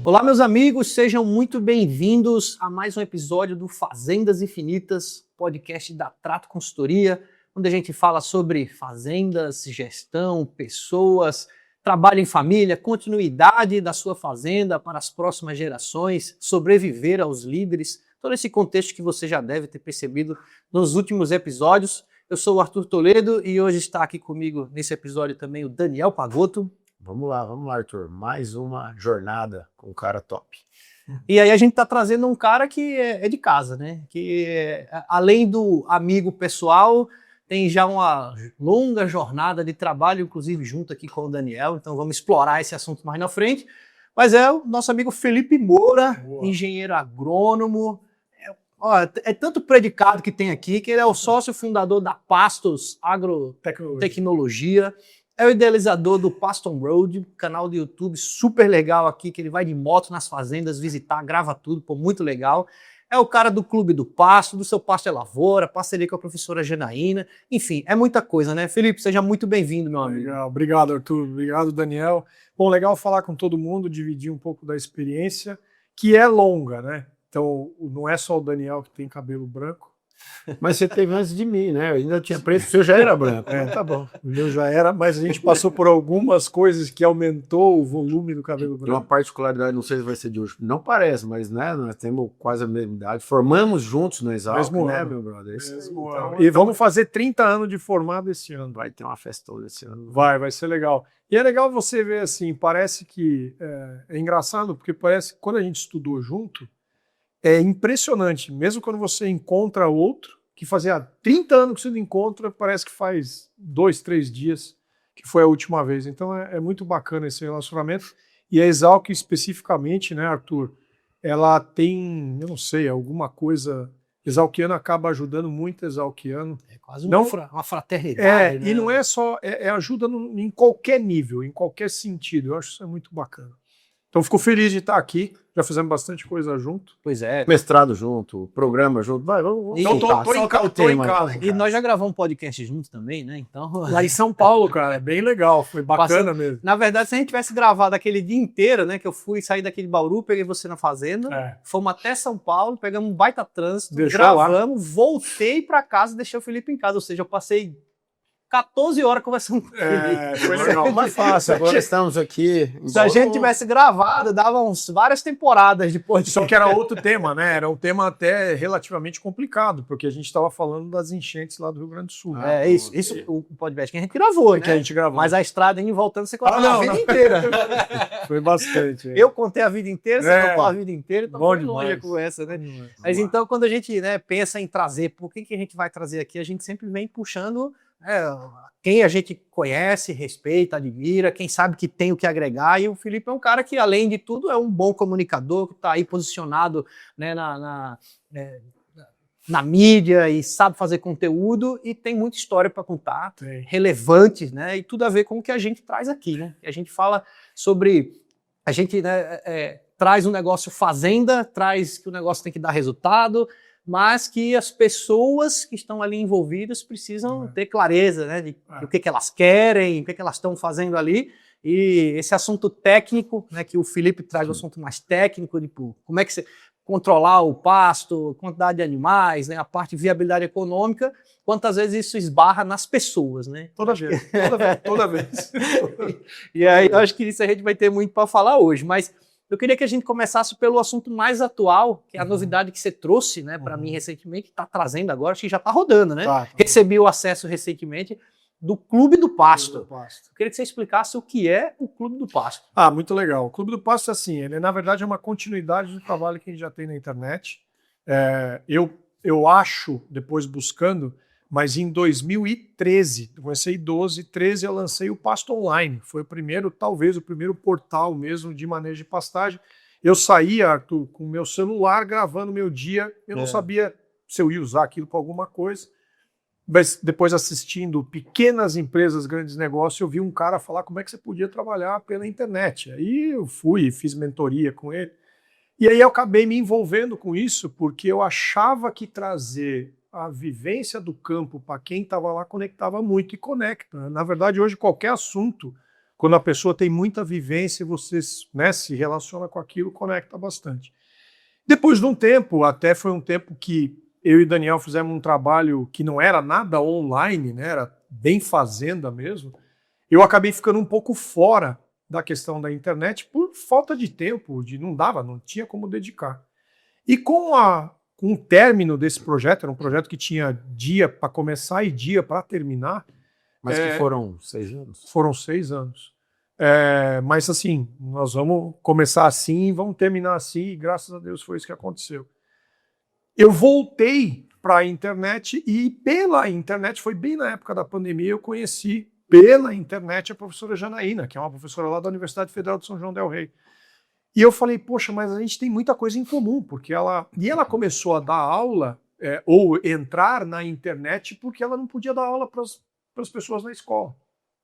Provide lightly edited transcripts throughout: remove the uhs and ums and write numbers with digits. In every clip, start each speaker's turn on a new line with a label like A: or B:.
A: Olá, meus amigos, sejam muito bem-vindos a mais um episódio do Fazendas Infinitas, podcast da Trato Consultoria, onde a gente fala sobre fazendas, gestão, pessoas, trabalho em família, continuidade da sua fazenda para as próximas gerações, sobreviver aos líderes, todo esse contexto que você já deve ter percebido nos últimos episódios. Eu sou o Arthur Toledo e hoje está aqui comigo nesse episódio também o Daniel Pagotto.
B: Vamos lá, Arthur. Mais uma jornada com um cara top.
A: E aí a gente está trazendo um cara que é de casa, né? Que além do amigo pessoal, tem já uma longa jornada de trabalho, inclusive junto aqui com o Daniel, então vamos explorar esse assunto mais na frente. Mas é o nosso amigo Felipe Moura, engenheiro agrônomo. É tanto predicado que tem aqui, que ele é o sócio fundador da Pastos Agrotecnologia. É o idealizador do Paston Road, canal do YouTube super legal aqui, que ele vai de moto nas fazendas visitar, grava tudo, pô, muito legal. É o cara do Clube do Pasto, do Seu Pasto é Lavoura, parceria com a professora Janaína. Enfim, é muita coisa, né? Felipe, seja muito bem-vindo, meu amigo.
C: Legal, obrigado, Arthur. Obrigado, Daniel. Bom, legal falar com todo mundo, dividir um pouco da experiência, que é longa, né? Então, não é só o Daniel que tem cabelo branco.
B: Mas você teve antes de mim, né? Eu ainda tinha preto, o seu já era branco.
C: Tá bom. O meu já era, mas a gente passou por algumas coisas que aumentou o volume do cabelo branco.
B: Tem uma particularidade, não sei se vai ser de hoje, não parece, mas né, nós temos quase a mesma idade. Formamos juntos no Exalc, né, meu brother?
C: E vamos fazer 30 anos de formado esse ano.
B: Vai ter uma festa toda esse ano.
C: Vai ser legal. E é legal você ver assim, parece que é engraçado, porque parece que quando a gente estudou junto, é impressionante, mesmo quando você encontra outro, que fazia 30 anos que você não encontra, parece que faz 2, 3 dias que foi a última vez. Então é muito bacana esse relacionamento. E a Exalc especificamente, né, Arthur, ela tem, eu não sei, alguma coisa... Exalquiano acaba ajudando muito exalquiano.
A: É quase uma fraternidade. Né?
C: E não é só... ajuda em qualquer nível, em qualquer sentido. Eu acho isso muito bacana. Então, fico feliz de estar aqui. Já fizemos bastante coisa junto.
A: Pois é.
B: Mestrado junto, programa junto. Vai, vamos
C: tô em casa.
A: E nós já gravamos um podcast junto também, né? Então...
C: Lá em São Paulo, cara. É bem legal. Foi bacana mesmo.
A: Na verdade, se a gente tivesse gravado aquele dia inteiro, né? Que eu fui sair daqui de Bauru, peguei você na fazenda, fomos até São Paulo, pegamos um baita trânsito, gravamos, voltei para casa e deixei o Felipe em casa. Ou seja, eu passei 14 horas conversando com ele.
C: Foi legal.
B: Mais fácil, agora estamos aqui.
A: Se a gente tivesse gravado, dava várias temporadas depois.
C: Só que era outro tema, né? Era um tema até relativamente complicado, porque a gente estava falando das enchentes lá do Rio Grande do Sul.
A: Isso o podcast que a gente gravou, né?
C: Que a gente gravou.
A: Mas a estrada indo e voltando, você contou a vida inteira.
C: Foi bastante.
A: Eu contei a vida inteira, você contou a vida inteira, então
C: bom
A: foi longe a conversa, né?
C: Demais.
A: Mas então, quando a gente pensa em trazer, por que a gente vai trazer aqui, a gente sempre vem puxando quem a gente conhece, respeita, admira, quem sabe que tem o que agregar, e o Felipe é um cara que, além de tudo, é um bom comunicador, que está aí posicionado, né, na mídia e sabe fazer conteúdo e tem muita história para contar, relevante, né, e tudo a ver com o que a gente traz aqui, né? A gente fala sobre... A gente traz um negócio fazenda, traz que o negócio tem que dar resultado, mas que as pessoas que estão ali envolvidas precisam ter clareza, né, de o que elas querem, o que elas estão fazendo ali. E esse assunto técnico, né, que o Felipe traz, o assunto mais técnico, de como é que você controlar o pasto, quantidade de animais, né, a parte de viabilidade econômica, quantas vezes isso esbarra nas pessoas, né?
C: Toda vez.
A: E aí eu acho que isso a gente vai ter muito para falar hoje, mas eu queria que a gente começasse pelo assunto mais atual, que é a novidade que você trouxe, né, para mim recentemente, está trazendo agora, acho que já está rodando, né? Recebi o acesso recentemente do Clube do Pasto. Eu queria que você explicasse o que é o Clube do Pasto.
C: Muito legal. O Clube do Pasto, assim, ele na verdade é uma continuidade do trabalho que a gente já tem na internet. Eu acho, depois buscando, mas em 2013, eu comecei em 2013, eu lancei o Pasto Online. Foi talvez o primeiro portal mesmo de manejo de pastagem. Eu saía, Arthur, com o meu celular gravando meu dia. Eu não sabia se eu ia usar aquilo para alguma coisa. Mas depois, assistindo pequenas empresas, grandes negócios, eu vi um cara falar como é que você podia trabalhar pela internet. Aí eu fui, fiz mentoria com ele. E aí eu acabei me envolvendo com isso, porque eu achava que trazer a vivência do campo para quem estava lá conectava muito, e conecta. Na verdade, hoje qualquer assunto Quando a pessoa tem muita vivência, você, né, se relaciona com aquilo, conecta bastante. Depois de um tempo, até foi um tempo que eu e Daniel fizemos um trabalho que não era nada online, né, era bem fazenda mesmo. Eu acabei ficando um pouco fora da questão da internet por falta de tempo, não tinha como dedicar. E com o término desse projeto, era um projeto que tinha dia para começar e dia para terminar.
B: Mas que foram 6 anos?
C: Foram 6 anos. Mas assim, nós vamos começar assim e vamos terminar assim, e graças a Deus foi isso que aconteceu. Eu voltei para a internet e pela internet, foi bem na época da pandemia, eu conheci pela internet a professora Janaína, que é uma professora lá da Universidade Federal de São João del Rei. E eu falei, poxa, mas a gente tem muita coisa em comum, porque ela começou a dar aula, ou entrar na internet, porque ela não podia dar aula para as pessoas na escola,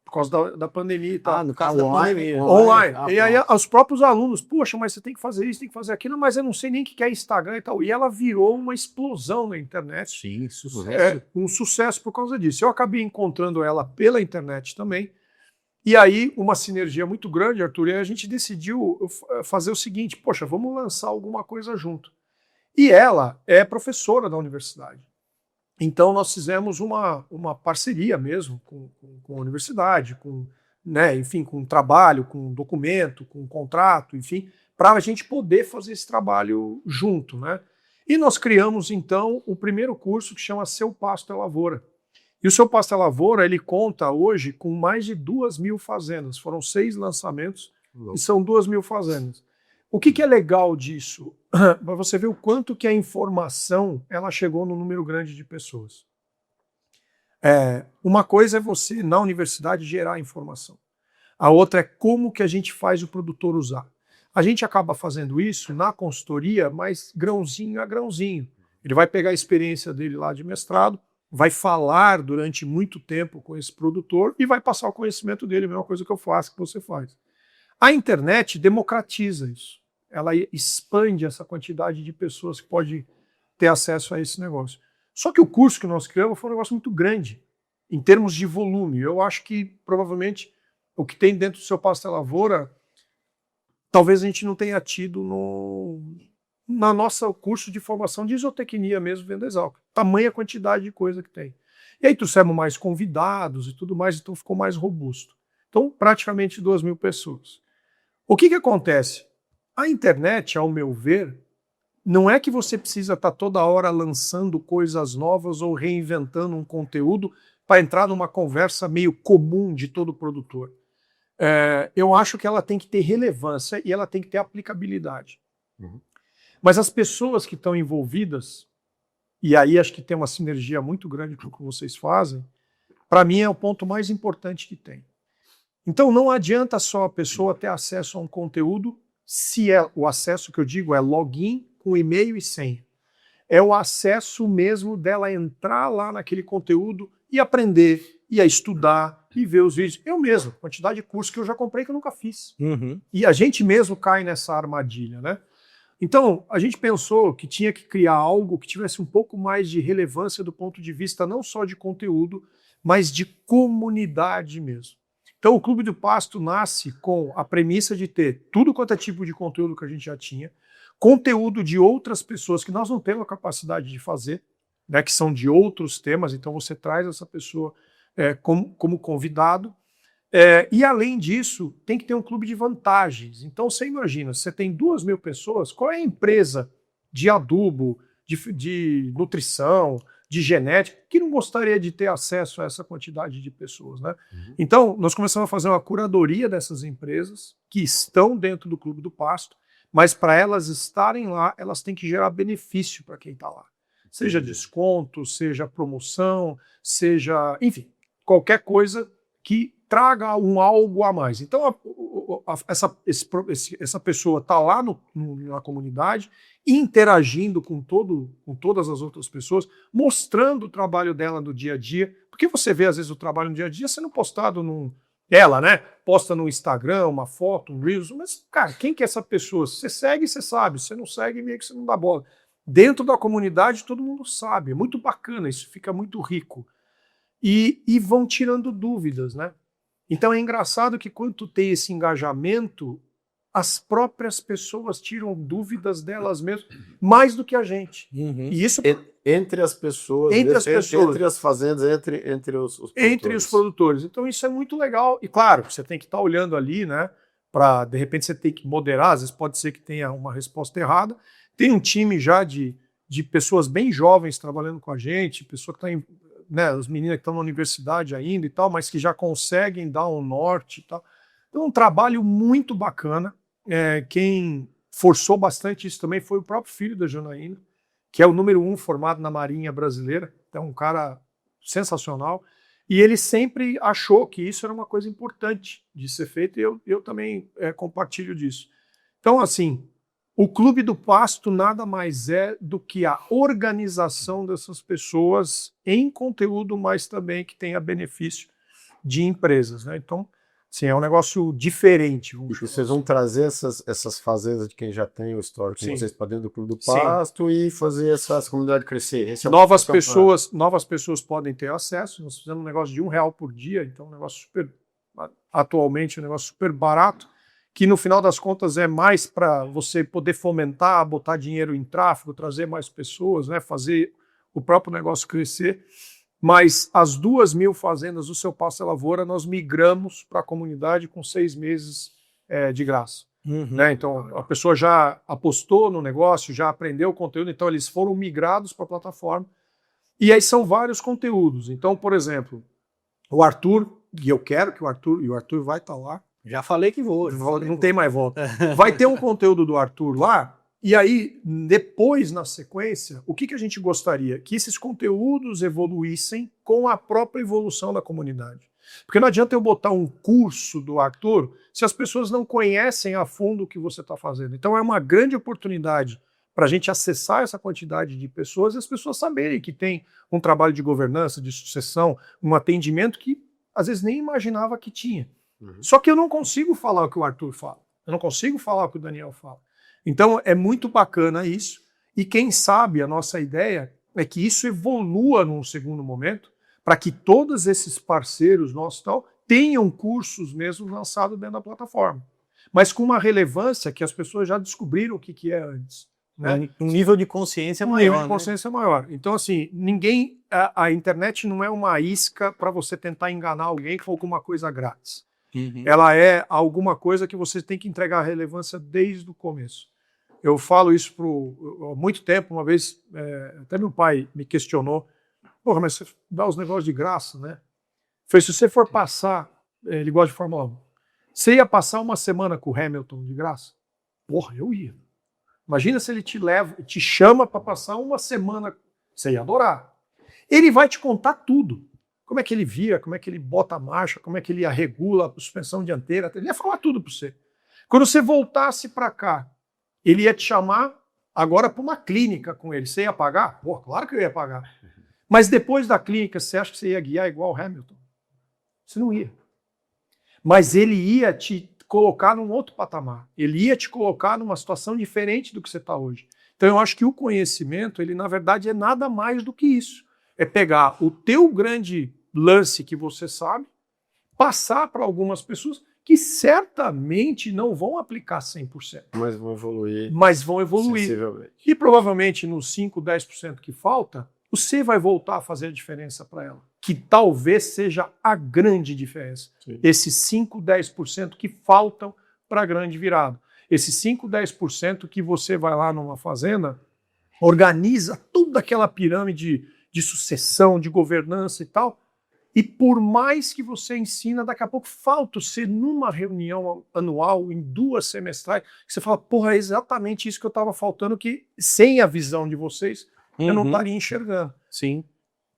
C: por causa da pandemia e tal.
A: No caso da pandemia.
C: Online. E aí os próprios alunos, poxa, mas você tem que fazer isso, tem que fazer aquilo, mas eu não sei nem o que é Instagram e tal. E ela virou uma explosão na internet.
B: Sim, sucesso.
C: Um sucesso por causa disso. Eu acabei encontrando ela pela internet também. E aí, uma sinergia muito grande, Arthur, e a gente decidiu fazer o seguinte, poxa, vamos lançar alguma coisa junto. E ela é professora da universidade. Então, nós fizemos uma parceria mesmo com a universidade, enfim, com trabalho, com documento, com contrato, enfim, para a gente poder fazer esse trabalho junto, né? E nós criamos, então, o primeiro curso que chama Seu Pasto é Lavoura. E o Seu Pasto é Lavoura, ele conta hoje com mais de 2.000 fazendas. Foram 6 lançamentos e são 2.000 fazendas. O que é legal disso? Para você ver o quanto que a informação ela chegou num número grande de pessoas. Uma coisa é você, na universidade, gerar informação. A outra é como que a gente faz o produtor usar. A gente acaba fazendo isso na consultoria, mas grãozinho a grãozinho. Ele vai pegar a experiência dele lá de mestrado, vai falar durante muito tempo com esse produtor e vai passar o conhecimento dele, a mesma coisa que eu faço, que você faz. A internet democratiza isso. Ela expande essa quantidade de pessoas que pode ter acesso a esse negócio. Só que o curso que nós criamos foi um negócio muito grande, em termos de volume. Eu acho que, provavelmente, o que tem dentro do Seu Pasto é Lavoura, talvez a gente não tenha tido na nossa curso de formação de isotecnia mesmo, vendo Exalc. Tamanha quantidade de coisa que tem. E aí trouxemos mais convidados e tudo mais, então ficou mais robusto. Então, praticamente 2.000 pessoas. O que acontece? A internet, ao meu ver, não é que você precisa estar toda hora lançando coisas novas ou reinventando um conteúdo para entrar numa conversa meio comum de todo produtor. Eu acho que ela tem que ter relevância e ela tem que ter aplicabilidade.
B: Uhum.
C: Mas as pessoas que estão envolvidas, e aí acho que tem uma sinergia muito grande com o que vocês fazem, para mim é o ponto mais importante que tem. Então não adianta só a pessoa ter acesso a um conteúdo, se o acesso que eu digo é login com e-mail e senha. É o acesso mesmo dela entrar lá naquele conteúdo e aprender, e a estudar, e ver os vídeos. Eu mesmo, quantidade de cursos que eu já comprei que eu nunca fiz.
A: Uhum.
C: E a gente mesmo cai nessa armadilha, né? Então, a gente pensou que tinha que criar algo que tivesse um pouco mais de relevância do ponto de vista não só de conteúdo, mas de comunidade mesmo. Então, o Clube do Pasto nasce com a premissa de ter tudo quanto é tipo de conteúdo que a gente já tinha, conteúdo de outras pessoas que nós não temos a capacidade de fazer, né, que são de outros temas, então você traz essa pessoa como convidado. E além disso, tem que ter um clube de vantagens. Então você imagina, você tem 2.000 pessoas, qual é a empresa de adubo, de nutrição, de genética, que não gostaria de ter acesso a essa quantidade de pessoas, né? Uhum. Então, nós começamos a fazer uma curadoria dessas empresas que estão dentro do Clube do Pasto, mas para elas estarem lá, elas têm que gerar benefício para quem está lá. Seja desconto, seja promoção, seja, enfim, qualquer coisa que traga algo a mais. Então, essa pessoa está lá na comunidade, interagindo com todas as outras pessoas, mostrando o trabalho dela no dia a dia, porque você vê, às vezes, o trabalho no dia a dia sendo postado ela, né? Posta no Instagram, uma foto, um Reels, mas, cara, quem que é essa pessoa? Você segue, você sabe, você não segue, meio que você não dá bola. Dentro da comunidade, todo mundo sabe, é muito bacana, isso fica muito rico. E vão tirando dúvidas, né? Então é engraçado que quando tu tem esse engajamento, as próprias pessoas tiram dúvidas delas mesmas, mais do que a gente. E isso
B: entre as pessoas,
C: entre
B: as fazendas, entre os produtores.
C: Entre os produtores. Então isso é muito legal. E claro, você tem que estar olhando ali, né? Para, de repente, você tem que moderar, às vezes pode ser que tenha uma resposta errada. Tem um time já de pessoas bem jovens trabalhando com a gente, pessoa que está né, as meninas que estão na universidade ainda e tal, mas que já conseguem dar um norte e tal. Então é um trabalho muito bacana. Quem forçou bastante isso também foi o próprio filho da Janaína, que é o número 1 formado na Marinha Brasileira. Então, um cara sensacional. E ele sempre achou que isso era uma coisa importante de ser feito, e eu também compartilho disso. Então, assim, o Clube do Pasto nada mais é do que a organização dessas pessoas em conteúdo, mas também que tenha benefício de empresas, né? Então, sim, é um negócio diferente.
B: E vocês vão trazer essas fazendas de quem já tem o histórico com vocês para dentro do Clube do Pasto e fazer essa comunidade crescer. Esse é
C: novas pessoas podem ter acesso. Nós fizemos um negócio de R$1 por dia, então um negócio super, atualmente, um negócio super barato, que no final das contas é mais para você poder fomentar, botar dinheiro em tráfego, trazer mais pessoas, né, fazer o próprio negócio crescer. Mas as 2.000 fazendas do Seu Pasto e Lavoura, nós migramos para a comunidade com 6 meses de graça. Né? Então, a pessoa já apostou no negócio, já aprendeu o conteúdo, então eles foram migrados para a plataforma. E aí são vários conteúdos. Então, por exemplo, o Arthur, e eu quero que o Arthur vai estar lá.
A: Já falei que vou.
C: Não tem mais volta. Vai ter um conteúdo do Arthur lá. E aí, depois, na sequência, o que a gente gostaria? Que esses conteúdos evoluíssem com a própria evolução da comunidade. Porque não adianta eu botar um curso do Arthur se as pessoas não conhecem a fundo o que você está fazendo. Então é uma grande oportunidade para a gente acessar essa quantidade de pessoas e as pessoas saberem que tem um trabalho de governança, de sucessão, um atendimento que às vezes nem imaginava que tinha. Só que eu não consigo falar o que o Arthur fala. Eu não consigo falar o que o Daniel fala. Então é muito bacana isso, e quem sabe a nossa ideia é que isso evolua num segundo momento, para que todos esses parceiros nossos tal, tenham cursos mesmo lançados dentro da plataforma, mas com uma relevância que as pessoas já descobriram o que é antes. Né?
A: Um nível de consciência maior.
C: Nível de consciência maior. Então, assim, a internet não é uma isca para você tentar enganar alguém com alguma coisa grátis. Ela é alguma coisa que você tem que entregar relevância desde o começo. Eu falo isso há muito tempo. Uma vez, até meu pai me questionou: porra, mas você dá os negócios de graça, né? Foi, se você for passar, ele gosta de Fórmula 1, você ia passar uma semana com o Hamilton de graça? Porra, eu ia. Imagina se ele te chama para passar uma semana, você ia adorar. Ele vai te contar tudo. Como é que ele vira, como é que ele bota a marcha, como é que ele regula a suspensão dianteira, ele ia falar tudo para você. Quando você voltasse para cá, ele ia te chamar agora para uma clínica com ele. Você ia pagar? Pô, claro que eu ia pagar. Mas depois da clínica, você acha que você ia guiar igual o Hamilton? Você não ia. Mas ele ia te colocar num outro patamar. Ele ia te colocar numa situação diferente do que você está hoje. Então eu acho que o conhecimento, ele na verdade é nada mais do que isso. É pegar o teu grande lance que você sabe, passar para algumas pessoas que certamente não vão aplicar 100%.
B: Mas vão evoluir.
C: Sensivelmente. E provavelmente nos 5, 10% que falta, você vai voltar a fazer a diferença para ela. Que talvez seja a grande diferença. Sim. Esses 5, 10% que faltam para a grande virada. Esses 5, 10% que você vai lá numa fazenda, organiza toda aquela pirâmide de sucessão, de governança e tal, e por mais que você ensina, daqui a pouco falta você numa reunião anual, em 2 semestrais, que você fala, porra, é exatamente isso que eu estava faltando, que sem a visão de vocês, eu não estaria enxergando.
A: Sim.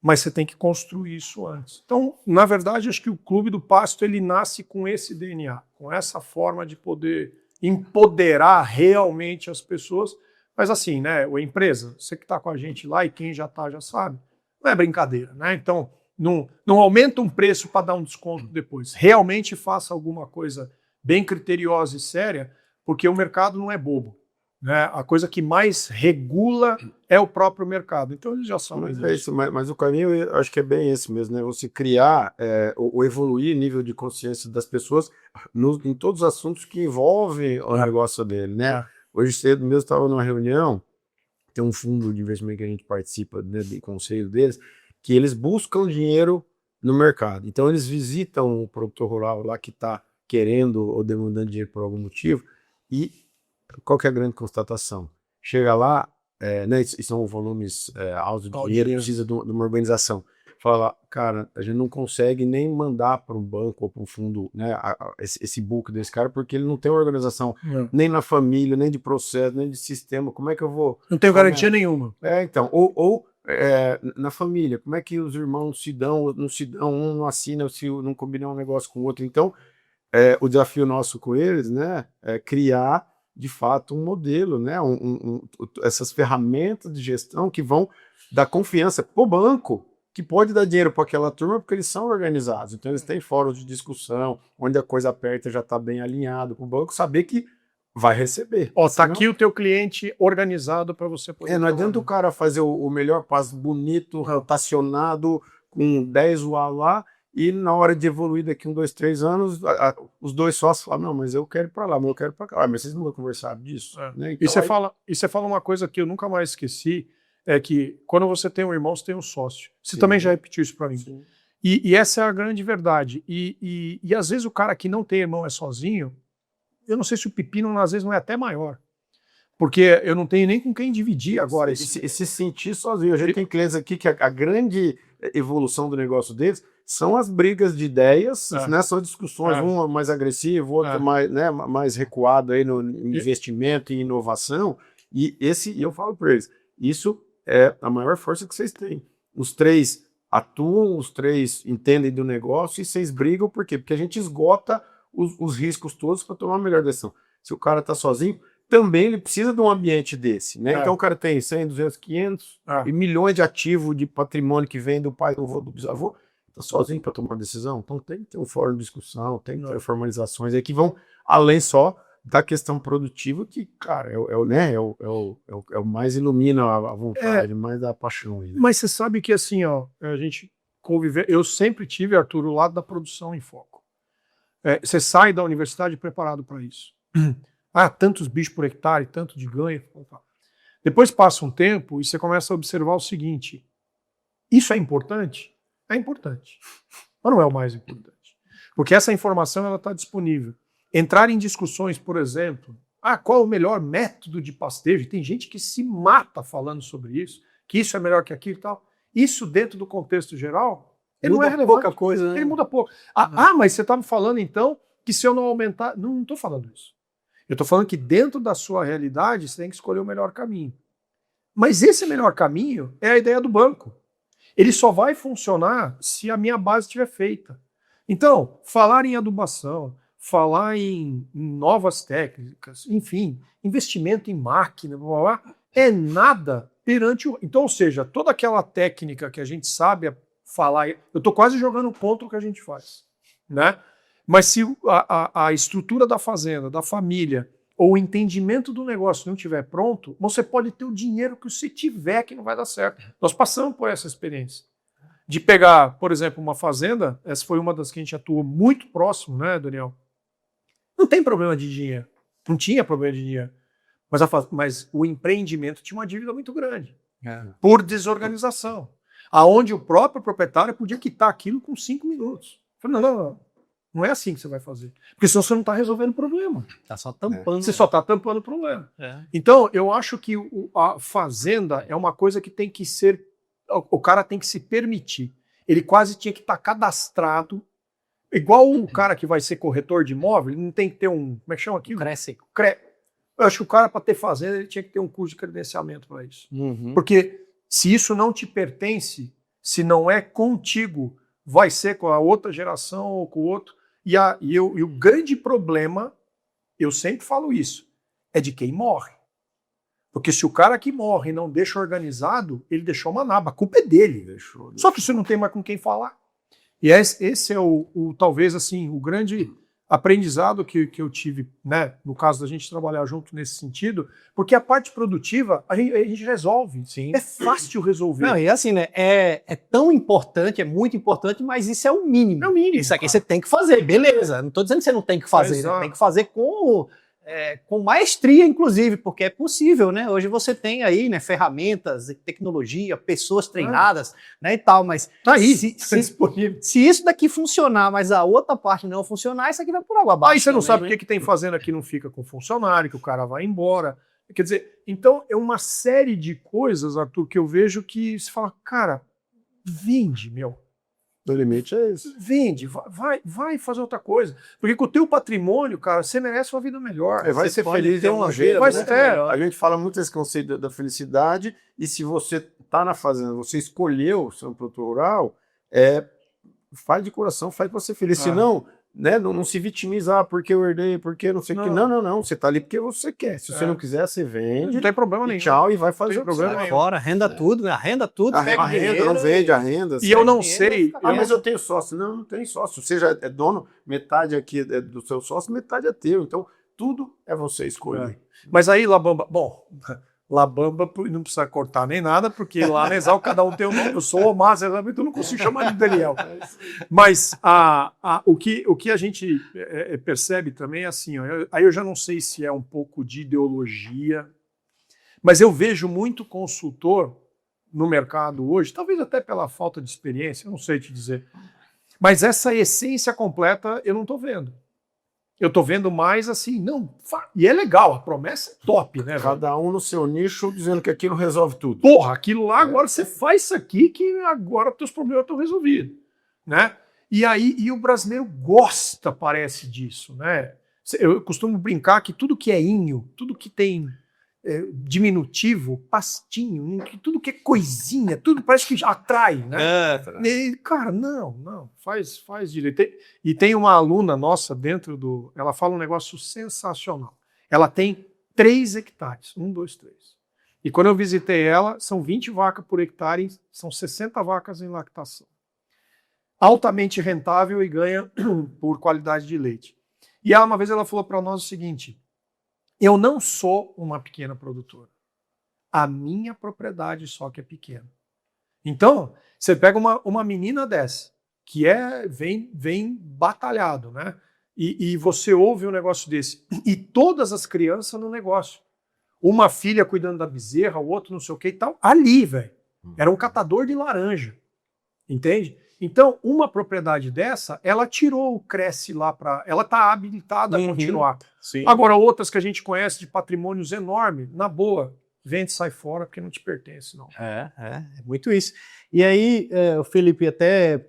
C: Mas você tem que construir isso antes. Então, na verdade, acho que o Clube do Pasto, ele nasce com esse DNA, com essa forma de poder empoderar realmente as pessoas. Mas assim, né, a empresa, você que está com a gente lá e quem já está já sabe, não é brincadeira, né? Então, não aumenta um preço para dar um desconto depois. Realmente faça alguma coisa bem criteriosa e séria, porque o mercado não é bobo. né? A coisa que mais regula é o próprio mercado. Então eles já são.
B: Mas, mas o caminho eu acho que é bem esse mesmo, né? Você criar ou evoluir o nível de consciência das pessoas em todos os assuntos que envolvem o negócio dele, né? Hoje cedo mesmo estava numa reunião, tem um fundo de investimento que a gente participa, né, do conselho deles, que eles buscam dinheiro no mercado. Então eles visitam o produtor rural lá que está querendo ou demandando dinheiro por algum motivo, e qual que é a grande constatação? Chega lá, né, e são volumes altos de dinheiro, precisa de uma organização. Fala, cara, a gente não consegue nem mandar para um banco ou para um fundo, né, esse book desse cara, porque ele não tem organização nem na família, nem de processo, nem de sistema. Como é que eu vou...
C: Não tenho garantia nenhuma.
B: Então, na família, como é que os irmãos se dão, não se dão, um não assina, se não combina um negócio com o outro. Então, o desafio nosso com eles, né, é criar, de fato, um modelo, né, essas ferramentas de gestão que vão dar confiança para o banco, que pode dar dinheiro para aquela turma, porque eles são organizados. Então, eles têm fóruns de discussão, onde a coisa aperta já está bem alinhado para o banco, saber que vai receber.
C: Ó, tá aqui o teu cliente organizado para você poder...
B: Não adianta o cara fazer o melhor passo bonito, rotacionado, com 10 UA lá, e na hora de evoluir daqui 1, 2, 3 anos, os dois sócios falam, não, mas eu quero ir para lá, mas eu quero ir para cá. Mas vocês não vão conversar disso. Né? Então,
C: e você fala uma coisa que eu nunca mais esqueci, é que quando você tem um irmão, você tem um sócio. Você também já repetiu isso para mim. E essa é a grande verdade. E às vezes o cara que não tem irmão é sozinho, eu não sei se o pepino às vezes não é até maior. Porque eu não tenho nem com quem dividir agora.
B: E se sentir sozinho. A gente tem clientes aqui que a grande evolução do negócio deles são as brigas de ideias, né? São discussões, um mais agressivo, outro mais recuado aí no investimento e inovação. E eu falo para eles, isso é a maior força que vocês têm. Os 3 atuam, os 3 entendem do negócio e vocês brigam, por quê? Porque a gente esgota os riscos todos para tomar a melhor decisão. Se o cara está sozinho, também ele precisa de um ambiente desse, né? Então o cara tem 100, 200, 500 e milhões de ativos de patrimônio que vem do pai, do avô, do bisavô, está sozinho para tomar decisão. Então tem que ter um fórum de discussão, tem que ter formalizações aí que vão além só da questão produtiva, que, cara, é o mais ilumina a vontade, mais da paixão aí, né?
C: Mas você sabe que assim, ó, a gente conviver, eu sempre tive, Arthur, o lado da produção em foco. Você sai da universidade preparado para isso. Tantos bichos por hectare, tanto de ganho. Depois passa um tempo e você começa a observar o seguinte: isso é importante? É importante, mas não é o mais importante. Porque essa informação está disponível. Entrar em discussões, por exemplo, qual o melhor método de pastejo? Tem gente que se mata falando sobre isso, que isso é melhor que aquilo e tal. Isso dentro do contexto geral, ele não é relevante.
A: Pouca coisa, né?
C: Ele muda pouco. Mas você está me falando então que se eu não aumentar... Não estou falando isso. Eu estou falando que dentro da sua realidade você tem que escolher o melhor caminho. Mas esse melhor caminho é a ideia do banco. Ele só vai funcionar se a minha base estiver feita. Então, falar em adubação, falar em novas técnicas, enfim, investimento em máquina, blá, blá, blá, é nada perante o... Então, ou seja, toda aquela técnica que a gente sabe falar, eu estou quase jogando contra o que a gente faz, né? Mas se a estrutura da fazenda, da família, ou o entendimento do negócio não estiver pronto, você pode ter o dinheiro que você tiver que não vai dar certo. Nós passamos por essa experiência. De pegar, por exemplo, uma fazenda, essa foi uma das que a gente atuou muito próximo, né, Daniel? Não tem problema de dinheiro. Não tinha problema de dinheiro. Mas o empreendimento tinha uma dívida muito grande. Por desorganização. Aonde o próprio proprietário podia quitar aquilo com 5 minutos. Eu falei, não é assim que você vai fazer. Porque senão você não está resolvendo o problema.
A: Está só tampando.
C: Você só está tampando o problema. Então, eu acho que a fazenda é uma coisa que tem que ser... O cara tem que se permitir. Ele quase tinha que estar cadastrado. Igual o cara que vai ser corretor de imóvel, ele não tem que ter um... Como é que chama aquilo? Eu acho que o cara, para ter fazenda, ele tinha que ter um curso de credenciamento para isso. Porque se isso não te pertence, se não é contigo, vai ser com a outra geração ou com o outro. E o grande problema, eu sempre falo isso, é de quem morre. Porque se o cara que morre não deixa organizado, ele deixou uma naba. A culpa é dele. Só que você não tem mais com quem falar. E esse é talvez assim, o grande aprendizado que eu tive, né, no caso da gente trabalhar junto nesse sentido, porque a parte produtiva a gente resolve.
A: Sim.
C: É fácil resolver.
A: Não, e assim, né? É tão importante, é muito importante, mas isso é o mínimo.
C: É o mínimo.
A: Isso aqui você tem que fazer, beleza. Não estou dizendo que você não tem que fazer, né? Tem que fazer com maestria, inclusive, porque é possível, né? Hoje você tem aí, né, ferramentas, tecnologia, pessoas treinadas, né, e tal, mas
C: tá aí,
A: disponível. Se isso daqui funcionar, mas a outra parte não funcionar, isso aqui vai por água abaixo.
C: Aí você não
A: também,
C: sabe
A: né?
C: o que tem fazendo aqui, não fica com funcionário, que o cara vai embora. Quer dizer, então é uma série de coisas, Arthur, que eu vejo que você fala, cara, vende, meu.
B: O limite é isso.
C: Vende, vai fazer outra coisa. Porque com o teu patrimônio, cara, você merece uma vida melhor.
B: Vai ser feliz de algum jeito. A gente fala muito esse conceito da felicidade, e se você está na fazenda, você escolheu ser um produtor rural, faz de coração, faz para ser feliz. Senão, né, não se vitimizar porque eu herdei, porque não sei o que. Não. Você está ali porque você quer. Se você não quiser, você vende.
C: Não tem problema nenhum.
B: Tchau, e vai fazer
C: o problema
B: nenhum.
A: Fora, arrenda tudo, né? Arrenda tudo.
B: A renda, não vende a renda.
C: E eu não sei.
B: Mas eu tenho sócio. Não tem sócio. Você já é dono, metade aqui é do seu sócio, metade é teu. Então, tudo é você escolher.
C: Mas aí, Labamba, Labamba não precisa cortar nem nada, porque lá na Exal cada um tem um nome. Eu sou o Omar, então eu não consigo chamar de Daniel. Mas o que a gente percebe também é assim, ó, aí eu já não sei se é um pouco de ideologia, mas eu vejo muito consultor no mercado hoje, talvez até pela falta de experiência, eu não sei te dizer, mas essa essência completa eu não estou vendo. Eu tô vendo mais assim, e é legal, a promessa é top, né?
B: Cada um no seu nicho dizendo que aquilo resolve tudo.
C: Porra, aquilo lá, agora você faz isso aqui que agora teus problemas estão resolvidos, né? E aí, o brasileiro gosta, parece, disso, né? Eu costumo brincar que tudo que é inho, tudo que tem diminutivo, pastinho, tudo que é coisinha, tudo parece que atrai, né? E, cara, não, faz direito. E tem uma aluna nossa dentro ela fala um negócio sensacional. Ela tem 3 hectares, 1, 2, 3. E quando eu visitei ela, são 20 vacas por hectare, são 60 vacas em lactação. Altamente rentável e ganha por qualidade de leite. E uma vez ela falou para nós o seguinte: eu não sou uma pequena produtora. A minha propriedade só que é pequena. Então, você pega uma menina dessa, que vem batalhado, né? E você ouve um negócio desse. E todas as crianças no negócio. Uma filha cuidando da bezerra, o outro não sei o que e tal. Ali, velho. Era um catador de laranja. Entende? Então, uma propriedade dessa, ela tirou o Cresce lá para... Ela está habilitada a continuar.
B: Sim.
C: Agora, outras que a gente conhece de patrimônios enormes, na boa, vende, sai fora, porque não te pertence, não.
A: É muito isso. E aí, Felipe, até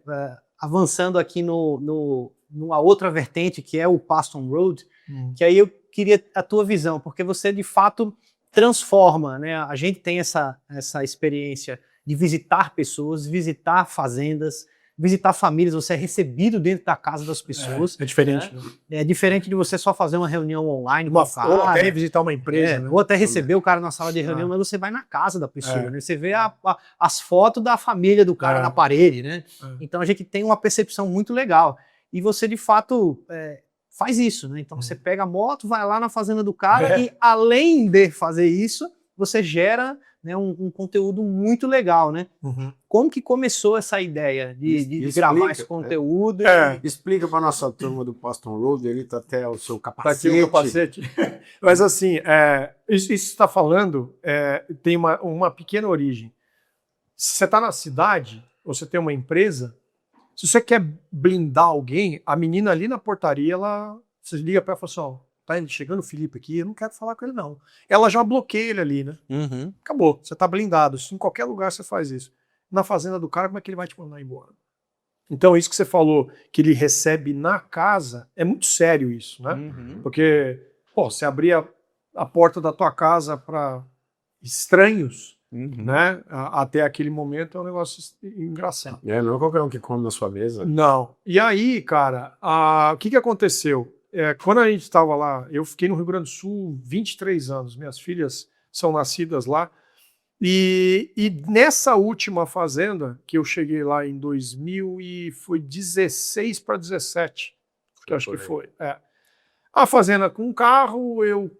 A: avançando aqui numa outra vertente, que é o Paston Road, que aí eu queria a tua visão, porque você, de fato, transforma, né? A gente tem essa experiência de visitar pessoas, visitar fazendas, visitar famílias, você é recebido dentro da casa das pessoas.
C: É diferente.
A: Né? É diferente de você só fazer uma reunião online.
C: Ou até visitar uma empresa. Né?
A: Ou até receber o cara na sala de reunião, mas você vai na casa da pessoa. Né? Você vê as fotos da família do cara na parede. Né? Então a gente tem uma percepção muito legal. E você, de fato, faz isso. Né? Então você pega a moto, vai lá na fazenda do cara e, além de fazer isso, você gera... né, um conteúdo muito legal, né? Como que começou essa ideia de gravar esse conteúdo?
B: Explica para nossa turma do Paston Road, ele tá até o seu capacete.
C: Tá aqui o capacete. Mas assim, isso que você está falando tem uma pequena origem. Se você está na cidade, ou você tem uma empresa, se você quer blindar alguém, a menina ali na portaria, você liga para ela e fala assim, ó, tá chegando o Felipe aqui, eu não quero falar com ele, não. Ela já bloqueia ele ali, né? Acabou, você tá blindado. Em qualquer lugar você faz isso. Na fazenda do cara, como é que ele vai te mandar embora? Então, isso que você falou, que ele recebe na casa, é muito sério isso, né? Porque, você abrir a porta da tua casa para estranhos, né? Até aquele momento é um negócio engraçado.
B: Não é qualquer um que come na sua mesa.
C: Não. E aí, cara, o que aconteceu? Quando a gente estava lá, eu fiquei no Rio Grande do Sul 23 anos, minhas filhas são nascidas lá, e nessa última fazenda, que eu cheguei lá em 2000 e foi 16 para 17, que acho que foi. A fazenda com um carro, eu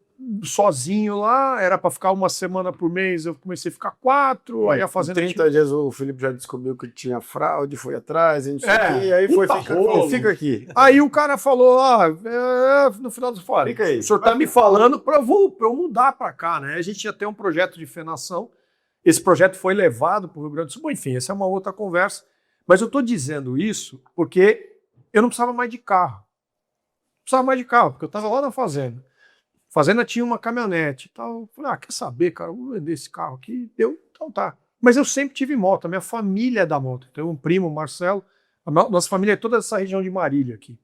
C: sozinho lá, era para ficar uma semana por mês, eu comecei a ficar 4, aí a fazenda...
B: Em 30 dias o Felipe já descobriu que tinha fraude, foi atrás, a gente e aí foi fica aqui.
C: Aí o cara falou, no final do fala, o senhor tá me falando para eu mudar para cá, né? A gente ia ter um projeto de fenação, esse projeto foi levado para o Rio Grande do Sul, bom, enfim, essa é uma outra conversa, mas eu tô dizendo isso porque eu não precisava mais de carro. Porque eu tava lá na fazenda. A fazenda tinha uma caminhonete e tal. Eu falei, quer saber, cara, eu vou vender esse carro aqui. Deu, então tá. Mas eu sempre tive moto, a minha família é da moto. Tem um primo, o Marcelo, nossa família é toda essa região de Marília aqui.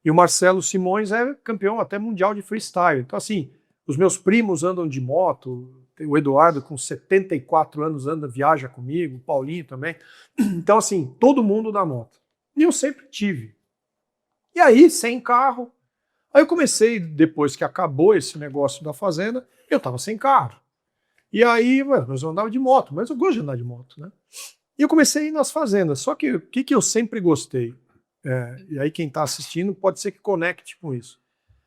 C: E o Marcelo Simões é campeão até mundial de freestyle. Então, assim, os meus primos andam de moto, tem o Eduardo com 74 anos viaja comigo, o Paulinho também. Então, assim, todo mundo da moto. E eu sempre tive. E aí, sem carro, aí eu comecei, depois que acabou esse negócio da fazenda, eu tava sem carro. E aí, eu andava de moto, mas eu gosto de andar de moto, né? E eu comecei a ir nas fazendas. Só que o que eu sempre gostei, e aí quem tá assistindo pode ser que conecte com isso.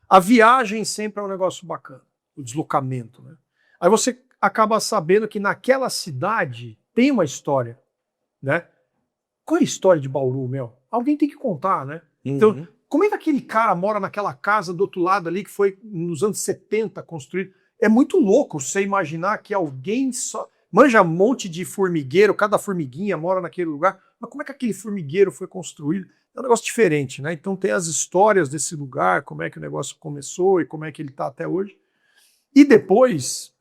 C: A viagem sempre é um negócio bacana, o deslocamento, né? Aí você acaba sabendo que naquela cidade tem uma história, né? Qual é a história de Bauru, meu? Alguém tem que contar, né? Então, como é que aquele cara mora naquela casa do outro lado ali que foi nos anos 70 construído? É muito louco você imaginar que alguém só... Manja um monte de formigueiro, cada formiguinha mora naquele lugar. Mas como é que aquele formigueiro foi construído? É um negócio diferente, né? Então tem as histórias desse lugar, como é que o negócio começou e como é que ele está até hoje. E depois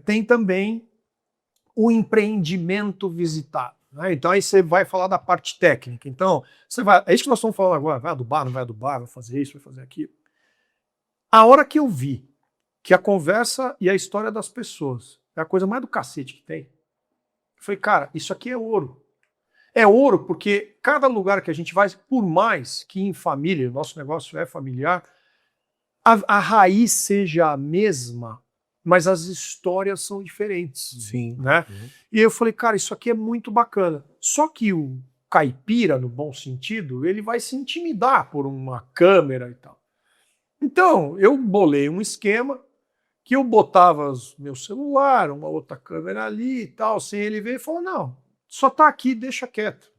C: tem também o empreendimento visitado. Então aí você vai falar da parte técnica. Então, é isso que nós estamos falando agora. Vai adubar, não vai adubar, vai fazer isso, vai fazer aquilo. A hora que eu vi que a conversa e a história das pessoas é a coisa mais do cacete que tem, eu falei, cara, isso aqui é ouro. É ouro porque cada lugar que a gente vai, por mais que em família, o nosso negócio é familiar, a raiz seja a mesma, mas as histórias são diferentes.
A: Sim.
C: Né? E eu falei, cara, isso aqui é muito bacana. Só que o caipira, no bom sentido, ele vai se intimidar por uma câmera e tal. Então, eu bolei um esquema que eu botava meu celular, uma outra câmera ali e tal, sem ele ver, e falou, não, só tá aqui, deixa quieto.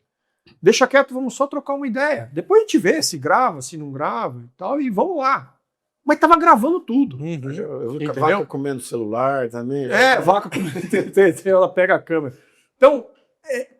C: Deixa quieto, vamos só trocar uma ideia. Depois a gente vê se grava, se não grava e tal, e vamos lá. Mas tava gravando tudo.
B: Eu vi a vaca comendo celular também.
C: Vaca comendo, ela pega a câmera. Então,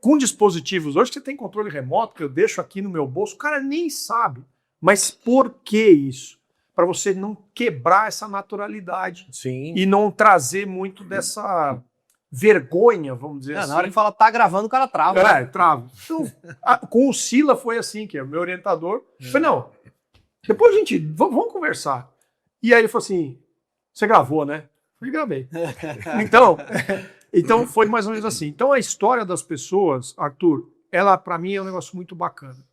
C: com dispositivos, hoje você tem controle remoto, que eu deixo aqui no meu bolso, o cara nem sabe. Mas por que isso? Para você não quebrar essa naturalidade.
A: Sim.
C: E não trazer muito dessa vergonha, vamos dizer assim.
A: Na hora que fala tá gravando, o cara trava. Né?
C: Trava. Então, com o Sila foi assim, que é o meu orientador. Eu falei, não, depois a gente, vamos conversar. E aí ele falou assim, você gravou, né? Eu falei, gravei. Então foi mais ou menos assim. Então a história das pessoas, Arthur, ela para mim é um negócio muito bacana.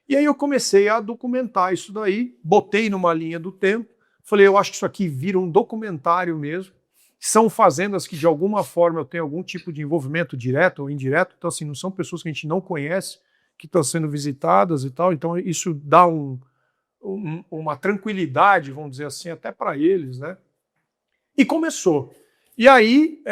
C: E aí eu comecei a documentar isso daí, botei numa linha do tempo, falei, eu acho que isso aqui vira um documentário mesmo. São fazendas que de alguma forma eu tenho algum tipo de envolvimento direto ou indireto, então assim, não são pessoas que a gente não conhece, que estão sendo visitadas e tal, então isso dá uma tranquilidade, vamos dizer assim, até para eles, né? E começou. E aí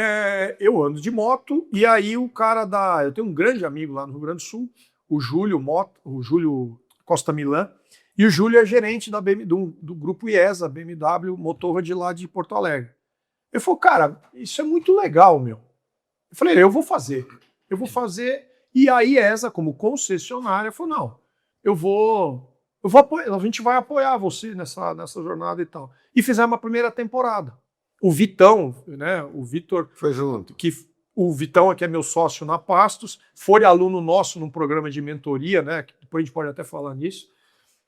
C: eu ando de moto, e aí o cara eu tenho um grande amigo lá no Rio Grande do Sul, o Júlio Costa Milan, e o Júlio é gerente do grupo IESA, BMW Motorrad de lá de Porto Alegre. Ele falou, cara, isso é muito legal, meu. Eu falei, eu vou fazer. E a IESA, como concessionária, falou, não, eu vou apoiar, a gente vai apoiar você nessa jornada e tal. E fizemos a primeira temporada. O Vitão, né, o Vitor...
B: Foi junto.
C: O Vitão, que é meu sócio na Pastos, foi aluno nosso num programa de mentoria, né? Que depois a gente pode até falar nisso.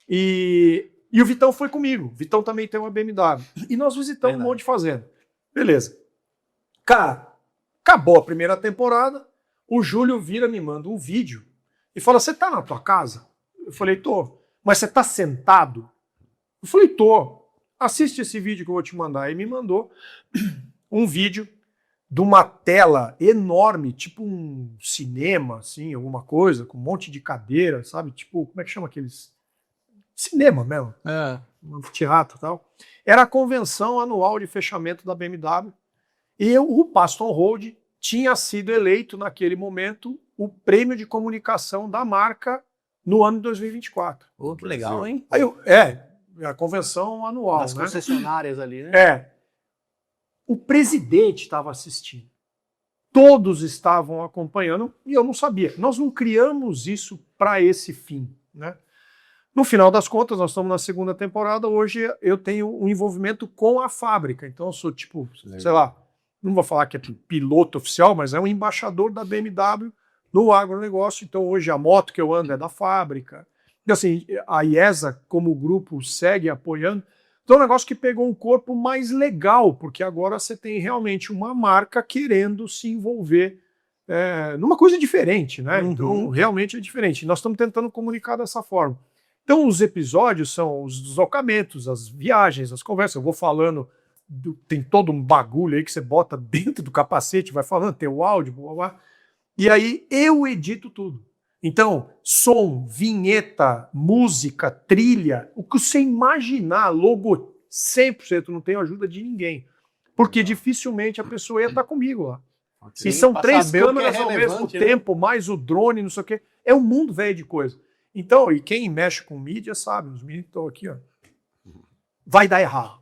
C: E o Vitão foi comigo. O Vitão também tem uma BMW. E nós visitamos um monte de fazenda. Beleza. Cara, acabou a primeira temporada, o Júlio me manda um vídeo e fala, você tá na tua casa? Eu falei, tô. Mas você tá sentado? Eu falei, tô. Assiste esse vídeo que eu vou te mandar. Aí me mandou um vídeo de uma tela enorme, tipo um cinema, assim, alguma coisa, com um monte de cadeira, sabe? Tipo, como é que chama aqueles cinema mesmo, um teatro e tal. Era a convenção anual de fechamento da BMW. E o Paston Road tinha sido eleito, naquele momento, o prêmio de comunicação da marca no ano de 2024.
A: Oh, que legal, hein?
C: Aí a convenção anual.
A: Das concessionárias ali, né?
C: O presidente estava assistindo. Todos estavam acompanhando e eu não sabia. Nós não criamos isso para esse fim, né? No final das contas, nós estamos na segunda temporada. Hoje eu tenho um envolvimento com a fábrica. Então eu sou tipo, sei lá, não vou falar que é piloto oficial, mas é um embaixador da BMW no agronegócio. Então hoje a moto que eu ando é da fábrica. Então assim, a IESA como grupo segue apoiando. Então é um negócio que pegou um corpo mais legal, porque agora você tem realmente uma marca querendo se envolver numa coisa diferente, né? Então realmente é diferente. Nós estamos tentando comunicar dessa forma. Então os episódios são os deslocamentos, as viagens, as conversas. Eu vou falando, tem todo um bagulho aí que você bota dentro do capacete, vai falando, tem o áudio, blá, blá, blá. E aí eu edito tudo. Então, som, vinheta, música, trilha, o que você imaginar, logo 100%, não tenho ajuda de ninguém. Porque dificilmente a pessoa ia estar comigo lá. Sim, e são 3 câmeras ao mesmo tempo, mais o drone, não sei o quê. É um mundo velho de coisa. Então, e quem mexe com mídia sabe, os meninos estão aqui, ó. Vai dar errado.